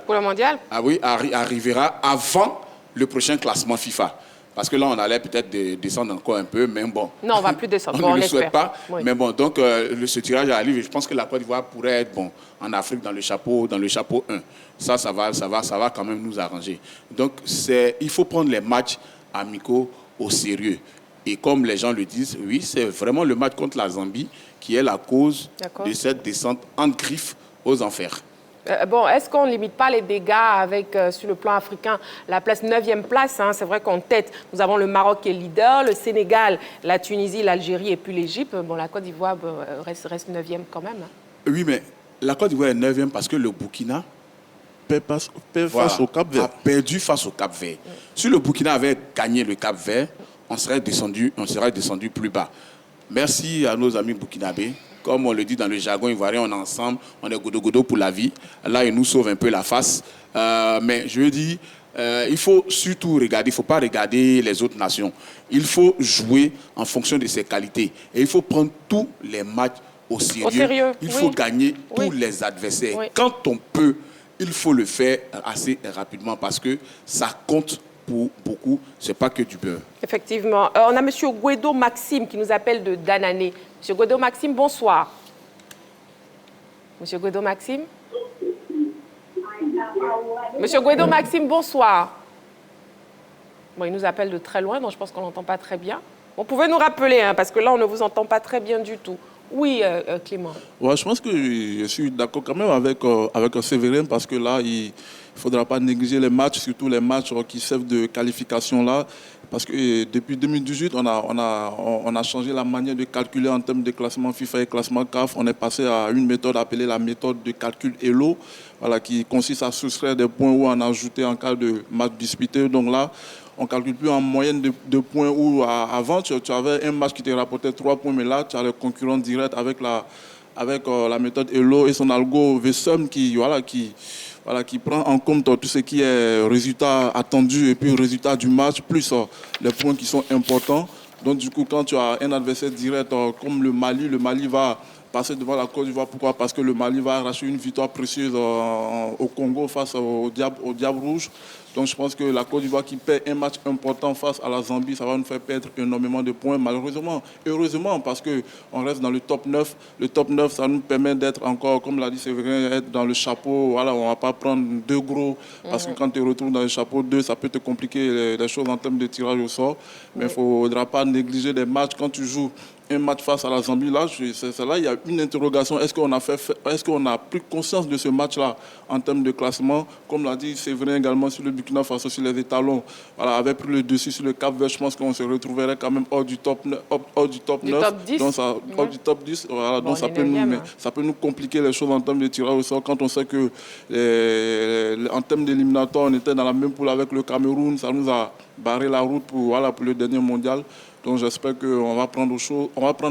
S4: ah oui, arrivera avant le prochain classement FIFA. Parce que là, on allait peut-être descendre encore un peu, mais bon.
S1: Non, on ne va plus descendre.
S4: On ne le souhaite pas. Oui. Mais bon, donc ce tirage arrive et je pense que la Côte d'Ivoire pourrait être bon en Afrique dans le chapeau 1. Ça va quand même nous arranger. Donc, il faut prendre les matchs amicaux au sérieux. Et comme les gens le disent, oui, c'est vraiment le match contre la Zambie qui est la cause de cette descente en griffe aux enfers.
S1: Bon, est-ce qu'on ne limite pas les dégâts avec, sur le plan africain, la 9e place, hein, c'est vrai qu'en tête, nous avons le Maroc qui est leader, le Sénégal, la Tunisie, l'Algérie et puis l'Égypte. Bon, la Côte d'Ivoire reste 9e quand même. Hein.
S4: Oui, mais la Côte d'Ivoire est 9e parce que le Burkina a perdu face au Cap-Vert. Si le Burkina avait gagné le Cap-Vert, on serait descendu plus bas. Merci à nos amis burkinabés. Comme on le dit dans le jargon ivoirien, on est ensemble, on est godo-godo pour la vie. Là, ils nous sauvent un peu la face. Mais je veux dire, il faut surtout regarder, il ne faut pas regarder les autres nations. Il faut jouer en fonction de ses qualités. Et il faut prendre tous les matchs au sérieux. Il faut gagner tous les adversaires. Oui. Quand on peut, il faut le faire assez rapidement parce que ça compte pour beaucoup, ce n'est pas que du beurre.
S1: Effectivement. On a M. Guedo Maxime qui nous appelle de Danané. M. Guedo Maxime, bonsoir. M. Guedo Maxime. M. Guedo Maxime, bonsoir. Bon, il nous appelle de très loin, donc je pense qu'on n'entend pas très bien. Vous pouvez nous rappeler, hein, parce que là, on ne vous entend pas très bien du tout. Oui, Clément.
S5: Ouais, je pense que je suis d'accord quand même avec Séverin, parce que là, il ne faudra pas négliger les matchs, surtout les matchs qui servent de qualification là. Parce que depuis 2018, on a changé la manière de calculer en termes de classement FIFA et classement CAF. On est passé à une méthode appelée la méthode de calcul ELO, voilà, qui consiste à soustraire des points ou en ajouter en cas de match disputé. Donc là, on ne calcule plus en moyenne de points où avant, tu avais un match qui te rapportait 3 points, mais là, tu as le concurrent direct avec la méthode ELO et son algo VSUM qui prend en compte tout ce qui est résultat attendu et puis résultat du match, plus les points qui sont importants. Donc du coup, quand tu as un adversaire direct comme le Mali va passer devant la Côte d'Ivoire. Pourquoi? Parce que le Mali va arracher une victoire précieuse au Congo face au Diable Rouge. Donc je pense que la Côte d'Ivoire qui perd un match important face à la Zambie, ça va nous faire perdre énormément de points. Malheureusement, heureusement, parce qu'on reste dans le top 9. Le top 9, ça nous permet d'être encore, comme l'a dit Séverin, être dans le chapeau. Voilà, on ne va pas prendre 2 gros, parce que quand tu retrouves dans le chapeau 2, ça peut te compliquer les choses en termes de tirage au sort. Mais il ne faudra pas négliger les matchs quand tu joues un match face à la Zambie. Là, il y a une interrogation. Est-ce qu'on a pris conscience de ce match-là en termes de classement? Comme l'a dit Séverin également sur le Burkina Faso, sur les étalons, voilà, avait pris le dessus sur le Cap-Vert. Je pense qu'on se retrouverait quand même hors du top 9.
S1: Top 10.
S5: Donc hors du top 10. Voilà, bon, donc ça peut nous compliquer les choses en termes de tirage au sort. Quand on sait que en termes d'éliminatoire, on était dans la même poule avec le Cameroun. Ça nous a barré la route pour le dernier mondial. Donc j'espère qu'on va prendre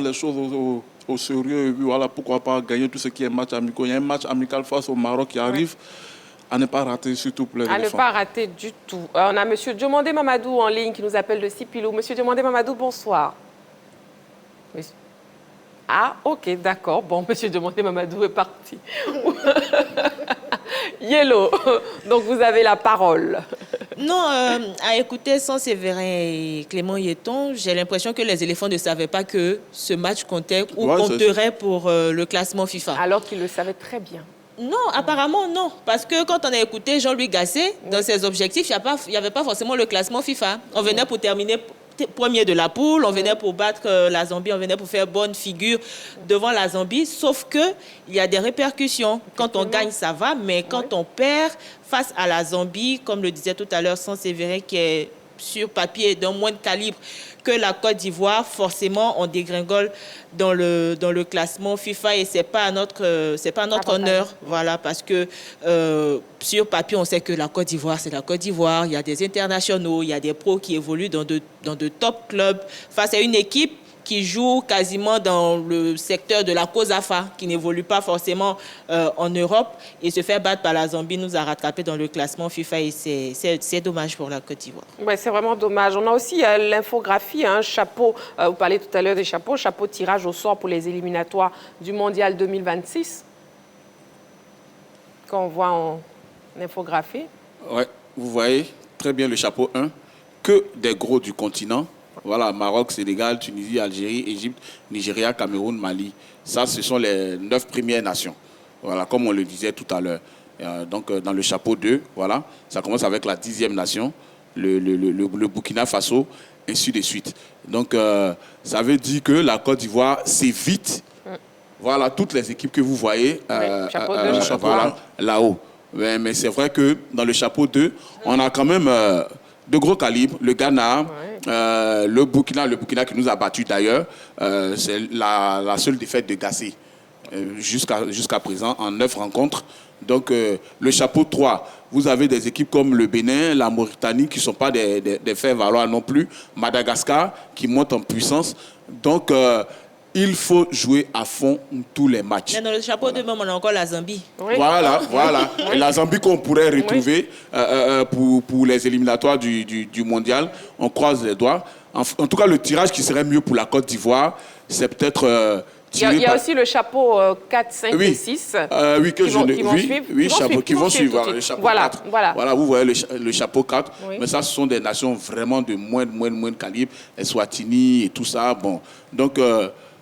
S5: les choses au sérieux et puis voilà, pourquoi pas gagner tout ce qui est match amical. Il y a un match amical face au Maroc qui arrive. À ne pas rater, surtout pour les éléphants. À
S1: ne pas rater du tout. On a M. Diomandé Mamadou en ligne qui nous appelle de Sipilou. M. Diomandé Mamadou, bonsoir. Ah, ok, d'accord. Bon, M. Diomandé Mamadou est parti. Yellow, donc vous avez la parole.
S3: Non, à écouter sans Séverin et Clément Yeton, j'ai l'impression que les éléphants ne savaient pas que ce match comptait ou compterait pour le classement FIFA.
S1: Alors qu'ils le savaient très bien.
S3: Non, apparemment non. Parce que quand on a écouté Jean-Louis Gasset, dans ses objectifs, il n'y avait pas forcément le classement FIFA. On venait pour terminer premier de la poule, on venait pour battre la Zambie, on venait pour faire bonne figure devant la Zambie, sauf qu'il y a des répercussions. Quand on gagne, ça va, mais quand on perd face à la Zambie, comme le disait tout à l'heure Sans Séverin, qui est sur papier d'un moins de calibre que la Côte d'Ivoire, forcément, on dégringole dans le classement FIFA et c'est pas notre honneur, voilà, parce que sur papier, on sait que la Côte d'Ivoire, c'est la Côte d'Ivoire. Il y a des internationaux, il y a des pros qui évoluent dans de top clubs face à une équipe qui joue quasiment dans le secteur de la COSAFA, qui n'évolue pas forcément en Europe, et se faire battre par la Zambie nous a rattrapé dans le classement FIFA, et c'est dommage pour la Côte d'Ivoire.
S1: Ouais, c'est vraiment dommage. On a aussi l'infographie, un chapeau, vous parlez tout à l'heure des chapeaux, chapeau tirage au sort pour les éliminatoires du Mondial 2026, qu'on voit en infographie.
S4: Ouais, vous voyez très bien le chapeau 1, que des gros du continent. Voilà, Maroc, Sénégal, Tunisie, Algérie, Égypte, Nigeria, Cameroun, Mali. Ça, ce sont les 9 premières nations. Voilà, comme on le disait tout à l'heure. Donc, dans le chapeau 2, voilà, ça commence avec la 10e nation, le Burkina Faso, ainsi de suite. Donc, ça veut dire que la Côte d'Ivoire s'évite. Voilà, toutes les équipes que vous voyez
S1: chapeau 2, chapeau
S4: voilà, là-haut. Mais c'est vrai que dans le chapeau 2, on a quand même de gros calibres. Le Ghana, le Burkina qui nous a battus d'ailleurs, c'est la seule défaite de Gassé jusqu'à présent en 9 rencontres. Donc le chapeau 3, vous avez des équipes comme le Bénin, la Mauritanie qui ne sont pas des faits valoir non plus, Madagascar qui monte en puissance. Donc il faut jouer à fond tous les matchs.
S3: Mais dans le chapeau 2, même, on a encore la Zambie.
S1: Oui.
S4: Voilà. Et la Zambie qu'on pourrait retrouver pour les éliminatoires du mondial. On croise les doigts. En tout cas, le tirage qui serait mieux pour la Côte d'Ivoire, c'est peut-être...
S1: Il y a aussi le chapeau 4, 5 et 6
S4: qui vont suivre. Le chapeau 4. Voilà, vous voyez le chapeau 4. Oui. Mais ça, ce sont des nations vraiment de moins calibre. Eswatini et tout ça. Bon. Donc...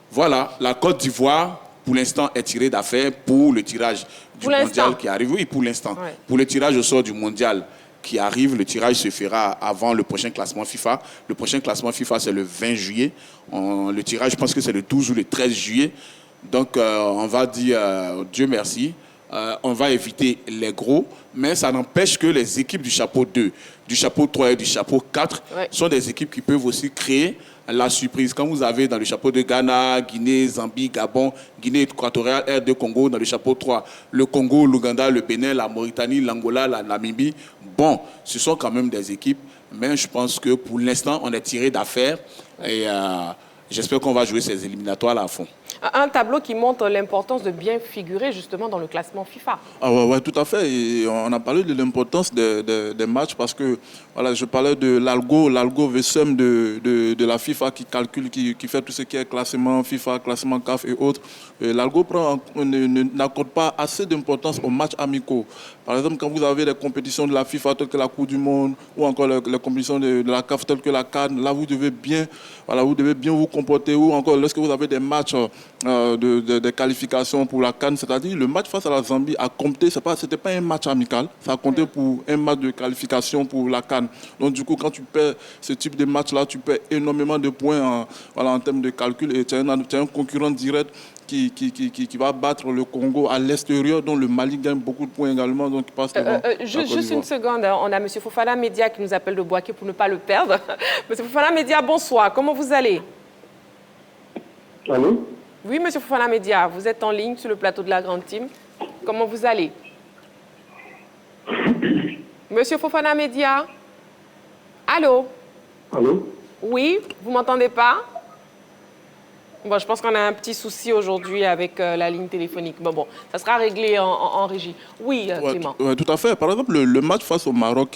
S4: voilà, la Côte d'Ivoire, pour l'instant, est tirée d'affaire pour le tirage du mondial qui arrive. Oui, pour l'instant. Ouais. Pour le tirage au sort du mondial qui arrive, le tirage se fera avant le prochain classement FIFA. Le prochain classement FIFA, c'est le 20 juillet. Le tirage, je pense que c'est le 12 ou le 13 juillet. Donc, on va dire Dieu merci. On va éviter les gros, mais ça n'empêche que les équipes du chapeau 2, du chapeau 3 et du chapeau 4 sont des équipes qui peuvent aussi créer la surprise. Quand vous avez dans le chapeau de Ghana, Guinée, Zambie, Gabon, Guinée équatoriale, R2 Congo, dans le chapeau 3, le Congo, l'Ouganda, le Bénin, la Mauritanie, l'Angola, la Namibie, bon, ce sont quand même des équipes, mais je pense que pour l'instant, on est tiré d'affaire et j'espère qu'on va jouer ces éliminatoires-là à fond.
S1: Un tableau qui montre l'importance de bien figurer justement dans le classement FIFA.
S5: Ah ouais, tout à fait. Et on a parlé de l'importance des matchs parce que voilà, je parlais de l'algo VSEM de la FIFA qui calcule, qui fait tout ce qui est classement FIFA, classement CAF et autres. L'algo n'accorde pas assez d'importance aux matchs amicaux. Par exemple, quand vous avez des compétitions de la FIFA telles que la Coupe du Monde ou encore les compétitions de la CAF telles que la CAN, là vous devez bien vous comporter. Ou encore lorsque vous avez des matchs de qualifications pour la CAN, c'est-à-dire le match face à la Zambie a compté, c'était pas un match amical, ça a compté pour un match de qualification pour la CAN. Donc du coup, quand tu perds ce type de match-là, tu perds énormément de points en termes de calcul et tu as un concurrent direct qui va battre le Congo à l'extérieur, dont le Mali gagne beaucoup de points également. Donc
S1: juste une seconde, on a M. Fofana Média qui nous appelle de Boaké pour ne pas le perdre. M. Fofana Média, bonsoir, comment vous allez?
S6: Allô?
S1: Oui, M. Fofana Média, vous êtes en ligne sur le plateau de la Grande Team. Comment vous allez? Monsieur Fofana Média? Allô?
S6: Allô?
S1: Oui, vous m'entendez pas? Bon, je pense qu'on a un petit souci aujourd'hui avec la ligne téléphonique. Bon, ça sera réglé en régie. Oui, Clément.
S5: Ouais, tout à fait. Par exemple, le match face au Maroc,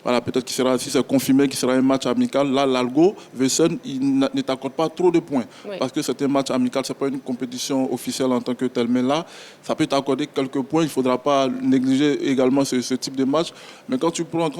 S5: peut-être qu'il sera, si c'est confirmé, qu'il sera un match amical. Là, l'algo, Vessen, il ne t'accorde pas trop de points. Oui. Parce que c'est un match amical, ce n'est pas une compétition officielle en tant que telle. Mais là, ça peut t'accorder quelques points. Il ne faudra pas négliger également ce type de match. Mais quand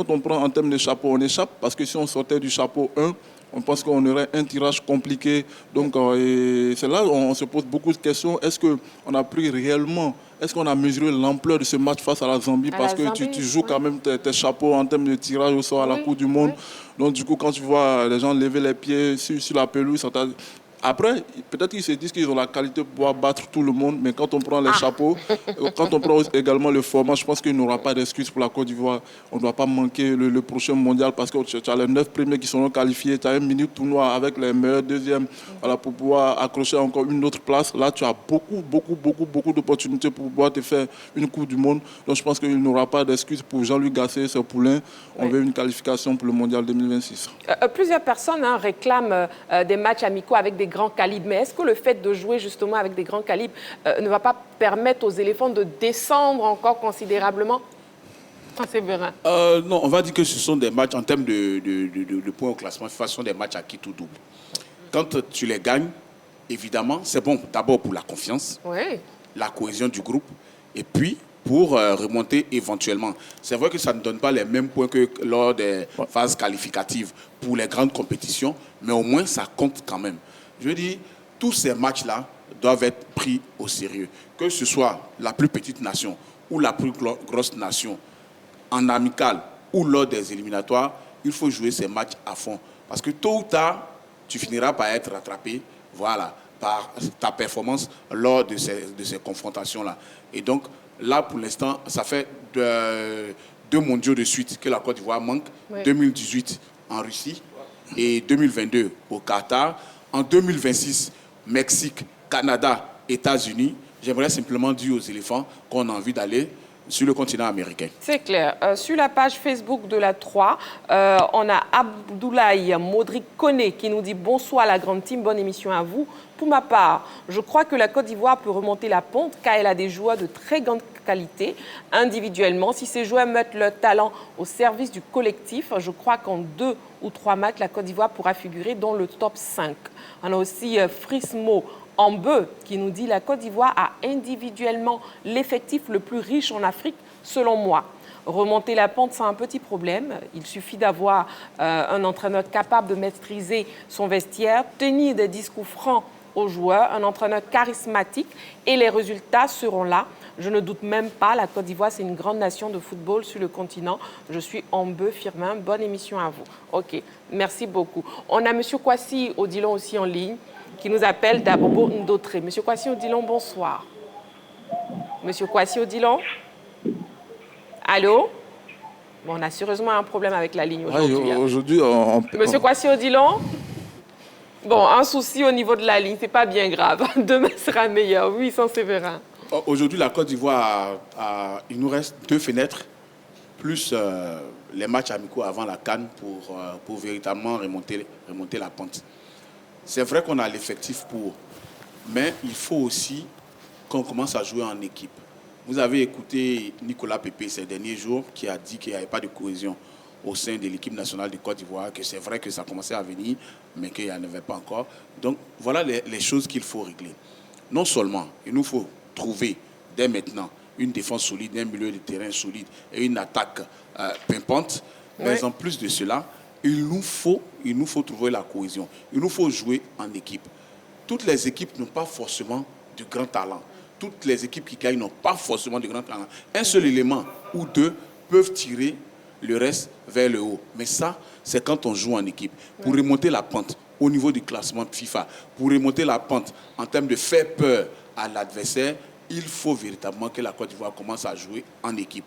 S5: on prend en termes de chapeau, on échappe. Parce que si on sortait du chapeau 1, on pense qu'on aurait un tirage compliqué. Donc, c'est là où on se pose beaucoup de questions. Est-ce qu'on a pris réellement, est-ce qu'on a mesuré l'ampleur de ce match face à la Zambie? Parce que tu joues quand même tes chapeaux en termes de tirage au sort à la Coupe du Monde. Donc, du coup, quand tu vois les gens lever les pieds sur la pelouse, après, peut-être qu'ils se disent qu'ils ont la qualité pour pouvoir battre tout le monde, mais quand on prend les chapeaux, quand on prend également le format, je pense qu'il n'y aura pas d'excuse pour la Côte d'Ivoire. On ne doit pas manquer le prochain mondial parce que tu as les 9 premiers qui seront qualifiés, tu as un mini tournoi avec les meilleurs deuxièmes pour pouvoir accrocher encore une autre place. Là, tu as beaucoup d'opportunités pour pouvoir te faire une Coupe du Monde. Donc, je pense qu'il n'y aura pas d'excuse pour Jean-Louis Gasset, ce poulain. On veut une qualification pour le mondial 2026.
S1: Plusieurs personnes réclament des matchs amicaux avec des grands calibres. Mais est-ce que le fait de jouer justement avec des grands calibres ne va pas permettre aux éléphants de descendre encore considérablement? C'est vrai.
S4: Non, on va dire que ce sont des matchs en termes de points au classement FIFA, ce sont des matchs à qui tout double. Quand tu les gagnes, évidemment, c'est bon d'abord pour la confiance, la cohésion du groupe, et puis pour remonter éventuellement. C'est vrai que ça ne donne pas les mêmes points que lors des phases qualificatives pour les grandes compétitions, mais au moins ça compte quand même. Je veux dire, tous ces matchs-là doivent être pris au sérieux. Que ce soit la plus petite nation ou la plus grosse nation, en amical ou lors des éliminatoires, il faut jouer ces matchs à fond. Parce que tôt ou tard, tu finiras par être rattrapé, voilà, par ta performance lors de ces confrontations-là. Et donc, là, pour l'instant, ça fait 2 mondiaux de suite que la Côte d'Ivoire manque. 2018 en Russie et 2022 au Qatar. En 2026, Mexique, Canada, États-Unis. J'aimerais simplement dire aux éléphants qu'on a envie d'aller sur le continent américain.
S1: C'est clair. Sur la page Facebook de la 3, on a Abdoulaye Modric Koné qui nous dit « Bonsoir la grande team, bonne émission à vous. Pour ma part, je crois que la Côte d'Ivoire peut remonter la pente car elle a des joueurs de très grande qualité individuellement. Si ces joueurs mettent leur talent au service du collectif, je crois qu'en 2 ou 3 matchs, la Côte d'Ivoire pourra figurer dans le top 5. » On a aussi Frismo Ambeu qui nous dit « La Côte d'Ivoire a individuellement l'effectif le plus riche en Afrique, selon moi. Remonter la pente, c'est un petit problème. Il suffit d'avoir un entraîneur capable de maîtriser son vestiaire, tenir des discours francs aux joueurs, un entraîneur charismatique et les résultats seront là. Je ne doute même pas, la Côte d'Ivoire, c'est une grande nation de football sur le continent. Je suis Ambeu Firmin. Bonne émission à vous. » OK, merci beaucoup. On a M. Kwasi Odilon aussi en ligne, qui nous appelle d'Abobo Ndotré. Monsieur Kwasi Odilon, bonsoir. Monsieur Kwasi Odilon? Allô? Bon, on a sérieusement un problème avec la ligne aujourd'hui. Monsieur Kwasi Odilon? Bon, un souci au niveau de la ligne, c'est pas bien grave. Demain sera meilleur. Oui, sans Séverin.
S4: Aujourd'hui, la Côte d'Ivoire, il nous reste 2 fenêtres, plus les matchs amicaux avant la CAN pour véritablement remonter la pente. C'est vrai qu'on a l'effectif pour, mais il faut aussi qu'on commence à jouer en équipe. Vous avez écouté Nicolas Pepe ces derniers jours qui a dit qu'il n'y avait pas de cohésion au sein de l'équipe nationale de Côte d'Ivoire, que c'est vrai que ça commençait à venir, mais qu'il n'y en avait pas encore. Donc voilà les choses qu'il faut régler. Non seulement, il nous faut trouver dès maintenant une défense solide, un milieu de terrain solide et une attaque pimpante, mais en plus de cela, il nous faut trouver la cohésion. Il nous faut jouer en équipe. Toutes les équipes n'ont pas forcément de grand talent. Toutes les équipes qui gagnent n'ont pas forcément de grand talent. Un seul élément ou 2 peuvent tirer le reste vers le haut. Mais ça, c'est quand on joue en équipe. Pour remonter la pente au niveau du classement FIFA, pour remonter la pente en termes de faire peur à l'adversaire, il faut véritablement que la Côte d'Ivoire commence à jouer en équipe.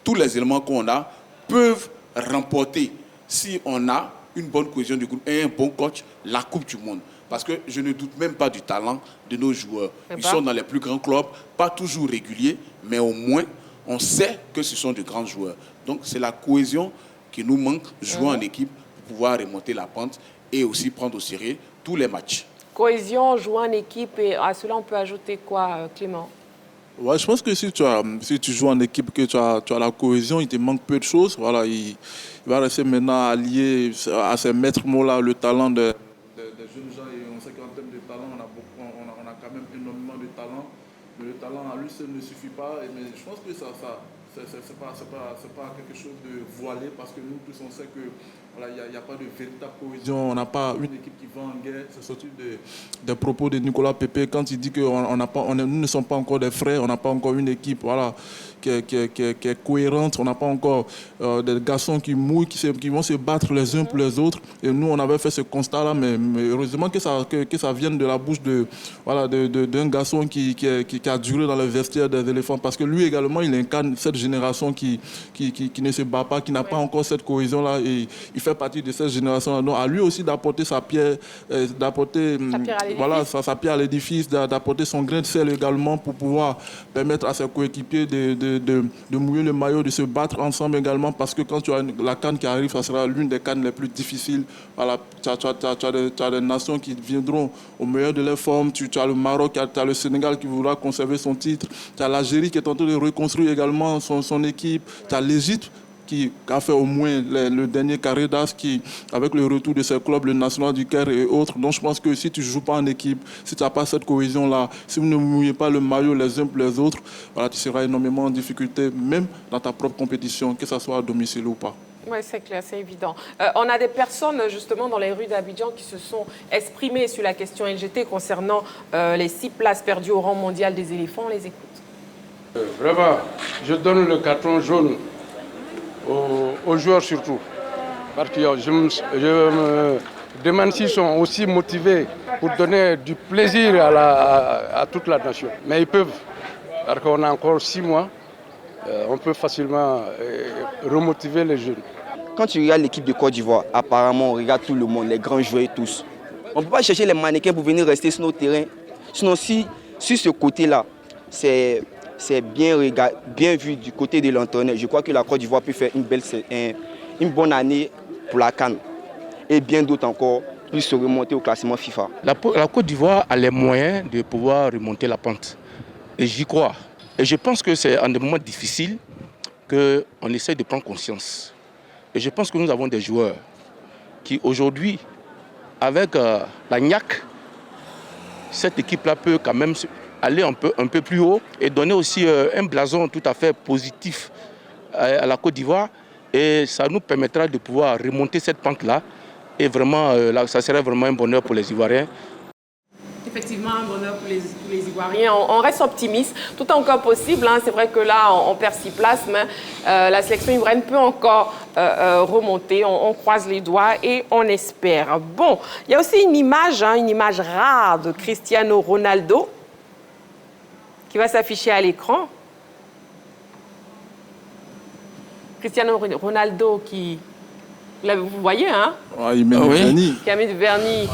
S4: Tous les éléments qu'on a peuvent remporter, si on a une bonne cohésion du groupe et un bon coach, la Coupe du Monde. Parce que je ne doute même pas du talent de nos joueurs. Ils sont dans les plus grands clubs, pas toujours réguliers, mais au moins, on sait que ce sont de grands joueurs. Donc, c'est la cohésion qui nous manque, jouer en équipe pour pouvoir remonter la pente et aussi prendre au sérieux tous les matchs.
S1: Cohésion, jouer en équipe, et à cela, on peut ajouter quoi, Clément?
S5: Ouais, je pense que si tu joues en équipe, que tu as la cohésion, il te manque peu de choses. Voilà, il va rester maintenant allié à ces maîtres mots-là, le talent des jeunes gens. Et on sait qu'en termes de talent, on a quand même énormément de talent. Mais le talent à lui seul ne suffit pas. Mais je pense que c'est pas quelque chose de voilé, parce que nous tous on sait que voilà, il n'y a pas de véritable cohésion. On n'a pas une équipe qui va en guerre. C'est sorti des propos de Nicolas Pepe quand il dit que nous ne sommes pas encore des frères, on n'a pas encore une équipe voilà, qui est cohérente, on n'a pas encore des garçons qui mouillent, qui vont se battre les uns pour les autres. Et nous, on avait fait ce constat-là, mais heureusement que ça vienne de la bouche d'un garçon qui a duré dans le vestiaire des éléphants, parce que lui également, il incarne cette génération qui ne se bat pas, qui n'a pas encore cette cohésion-là. Et il fait partie de cette génération. Donc, à lui aussi d'apporter sa pierre, sa pierre à l'édifice, d'apporter son grain de sel également pour pouvoir permettre à ses coéquipiers de mouiller le maillot, de se battre ensemble également, parce que quand tu as la CAN qui arrive, ça sera l'une des CAN les plus difficiles. Voilà, tu as des nations qui viendront au meilleur de leur forme. Tu as le Maroc, tu as le Sénégal qui voudra conserver son titre. Tu as l'Algérie qui est en train de reconstruire également son équipe. Tu as l'Égypte qui a fait au moins le dernier carré d'as, qui, avec le retour de ses clubs, le National du Caire et autres. Donc je pense que si tu ne joues pas en équipe, si tu n'as pas cette cohésion-là, si vous ne mouillez pas le maillot les uns pour les autres, voilà, tu seras énormément en difficulté, même dans ta propre compétition, que ce soit à domicile ou pas.
S1: Oui, c'est clair, c'est évident. On a des personnes, justement, dans les rues d'Abidjan qui se sont exprimées sur la question LGT concernant les 6 places perdues au rang mondial des éléphants. On les écoute.
S6: Vraiment, je donne le carton jaune aux joueurs surtout. Parce que je me demande s'ils sont aussi motivés pour donner du plaisir à toute la nation. Mais ils peuvent, parce qu'on a encore 6 mois. On peut facilement remotiver les jeunes.
S7: Quand tu regardes l'équipe de Côte d'Ivoire, apparemment on regarde tout le monde, les grands joueurs tous. On ne peut pas chercher les mannequins pour venir rester sur nos terrains. Sinon, si sur ce côté-là, c'est bien vu du côté de l'entraîneur, je crois que la Côte d'Ivoire peut faire une bonne année pour la CAN. Et bien d'autres encore, plus se remonter au classement FIFA.
S8: La Côte d'Ivoire a les moyens de pouvoir remonter la pente. Et j'y crois. Et je pense que c'est en des moments difficiles qu'on essaie de prendre conscience. Et je pense que nous avons des joueurs qui aujourd'hui, avec la NIAC, cette équipe-là peut quand même aller un peu plus haut et donner aussi un blason tout à fait positif à la Côte d'Ivoire. Et ça nous permettra de pouvoir remonter cette pente-là. Et vraiment, ça serait vraiment un bonheur pour les Ivoiriens.
S1: Effectivement, un bonheur pour les Ivoiriens. On reste optimiste, tout est encore possible. Hein. C'est vrai que là, on perd 6 places, mais la sélection ivoirienne peut encore remonter. On croise les doigts et on espère. Bon, il y a aussi une image rare de Cristiano Ronaldo qui va s'afficher à l'écran. Cristiano Ronaldo qui... Vous voyez, hein?
S5: Ah, il met du vernis.
S1: Qui a mis du vernis.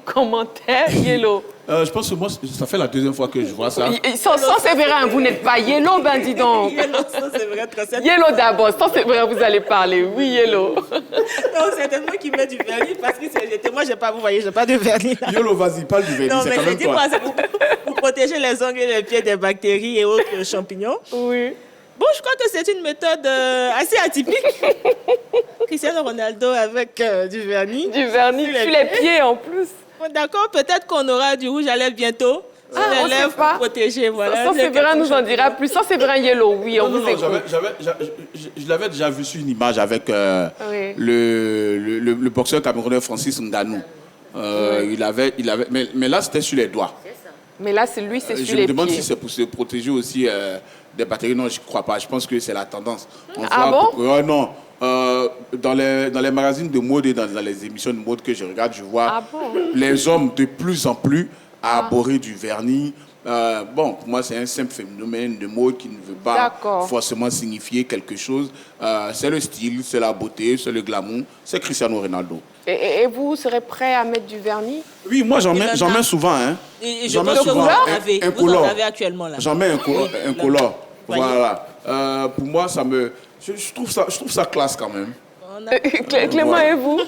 S1: Commentaire, Yellow.
S4: Je pense que moi, ça fait la deuxième fois que je vois ça.
S1: Sans Séverin, vous n'êtes pas Yellow, ben dis donc. Yellow d'abord, sans Séverin, vous allez parler. Oui, Yellow.
S3: Non, c'est tellement qu'il met du vernis parce que moi, vous voyez, j'ai pas de vernis.
S4: Yellow, vas-y, parle du vernis,
S3: non,
S4: c'est quand même toi.
S3: C'est pour protéger les ongles et les pieds des bactéries et autres champignons.
S1: Oui.
S3: Bon, je crois que c'est une méthode assez atypique. Cristiano Ronaldo avec du vernis.
S1: Du vernis sur les pieds en plus.
S3: D'accord, peut-être qu'on aura du rouge à lèvres bientôt.
S1: On ne sait pas.
S3: Protéger, voilà.
S1: Sans Séverin nous en dira plus. Sans Séverin Yellow, oui, on vous écoute.
S4: Je l'avais déjà vu sur une image avec le boxeur camerounais Francis Ngannou. Mais là, c'était sur les doigts.
S1: Mais là, c'est sur les pieds.
S4: Je me demande si c'est pour se protéger aussi des bactéries. Non, je ne crois pas. Je pense que c'est la tendance. Non. Dans les magazines de mode et dans les émissions de mode que je regarde, je vois les hommes de plus en plus arborer du vernis. Pour moi, c'est un simple phénomène de mode qui ne veut pas forcément signifier quelque chose. C'est le style, c'est la beauté, c'est le glamour. C'est Cristiano Ronaldo.
S1: Et vous serez prêt à mettre du vernis?
S4: Oui, moi j'en mets souvent. Hein.
S3: J'en mets souvent un color. Vous en avez actuellement là.
S4: J'en mets un color. Voilà. Pour moi, je trouve ça classe quand même.
S1: Clément, et vous?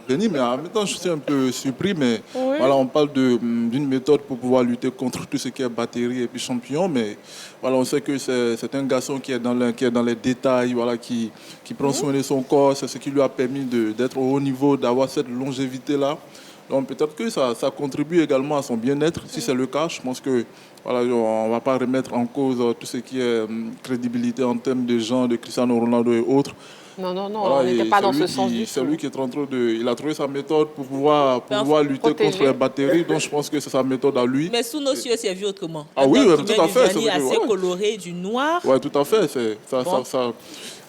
S5: Mais en même temps, je suis un peu surpris, mais voilà, on parle d'une méthode pour pouvoir lutter contre tout ce qui est bactéries et puis champignons, mais voilà, on sait que c'est un garçon qui est dans les détails, voilà, qui prend soin de son corps, c'est ce qui lui a permis d'être au haut niveau, d'avoir cette longévité-là. Donc peut-être que ça contribue également à son bien-être, si c'est le cas. Je pense que voilà, on ne va pas remettre en cause tout ce qui est crédibilité en termes de gens, de Cristiano Ronaldo et autres.
S1: Non,
S5: voilà,
S1: on n'était pas dans ce sens du tout.
S5: C'est lui qui est en train il a trouvé sa méthode pour pouvoir lutter contre les bactéries. Donc je pense que c'est sa méthode à lui.
S3: Mais sous nos cieux, c'est vu autrement.
S5: Ah oui, tout à fait.
S3: C'est assez coloré, du noir.
S5: Oui, tout à fait.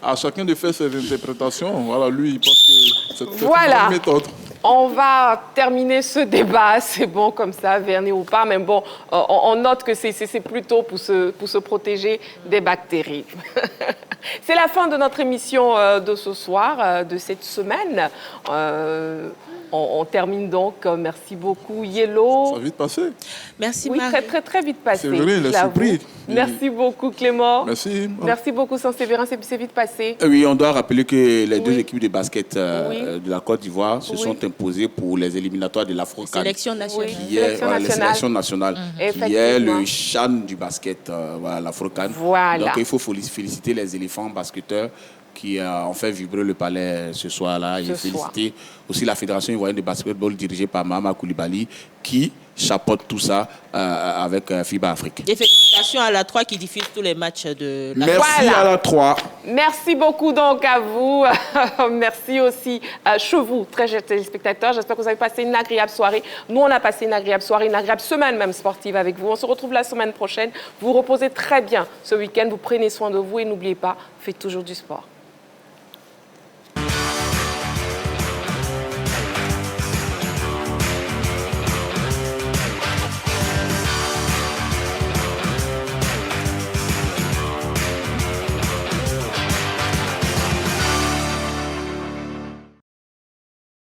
S5: À chacun de faire ses interprétations. Voilà, lui, il pense que c'est une bonne méthode.
S1: On va terminer ce débat, c'est bon comme ça, vernis ou pas, mais bon, on note que c'est plutôt pour se protéger des bactéries. C'est la fin de notre émission de ce soir, de cette semaine. On termine donc. Merci beaucoup, Yellow.
S5: Ça a vite passé.
S3: Merci,
S1: Oui,
S3: Marie.
S1: très vite passé.
S5: C'est vrai, il est surpris.
S1: Merci beaucoup, Clément.
S5: Merci.
S1: Merci beaucoup, Saint-Séverin. C'est vite passé.
S4: Oui, on doit rappeler que les deux
S1: Oui.
S4: équipes de basket de la Côte d'Ivoire se sont imposées pour les éliminatoires de l'Afro-CAN.
S3: Sélection nationale.
S4: Qui est les sélections nationales, qui est
S1: Effectivement.
S4: le CHAN du basket, voilà, l'Afro-CAN.
S1: Voilà.
S4: Donc il faut féliciter les éléphants basketteurs qui ont fait vibrer le palais ce soir-là. Et féliciter aussi la Fédération ivoirienne de basketball dirigée par Mahama Koulibaly qui chapeaute tout ça avec FIBA Afrique.
S3: Et félicitations à la 3 qui diffuse tous les matchs de la
S4: Merci
S1: Voilà.
S4: à la 3.
S1: Merci beaucoup donc à vous. Merci aussi chez vous, très chers téléspectateurs. J'espère que vous avez passé une agréable soirée. Nous, on a passé une agréable soirée, une agréable semaine même sportive avec vous. On se retrouve la semaine prochaine. Vous reposez très bien ce week-end. Vous prenez soin de vous et n'oubliez pas, faites toujours du sport.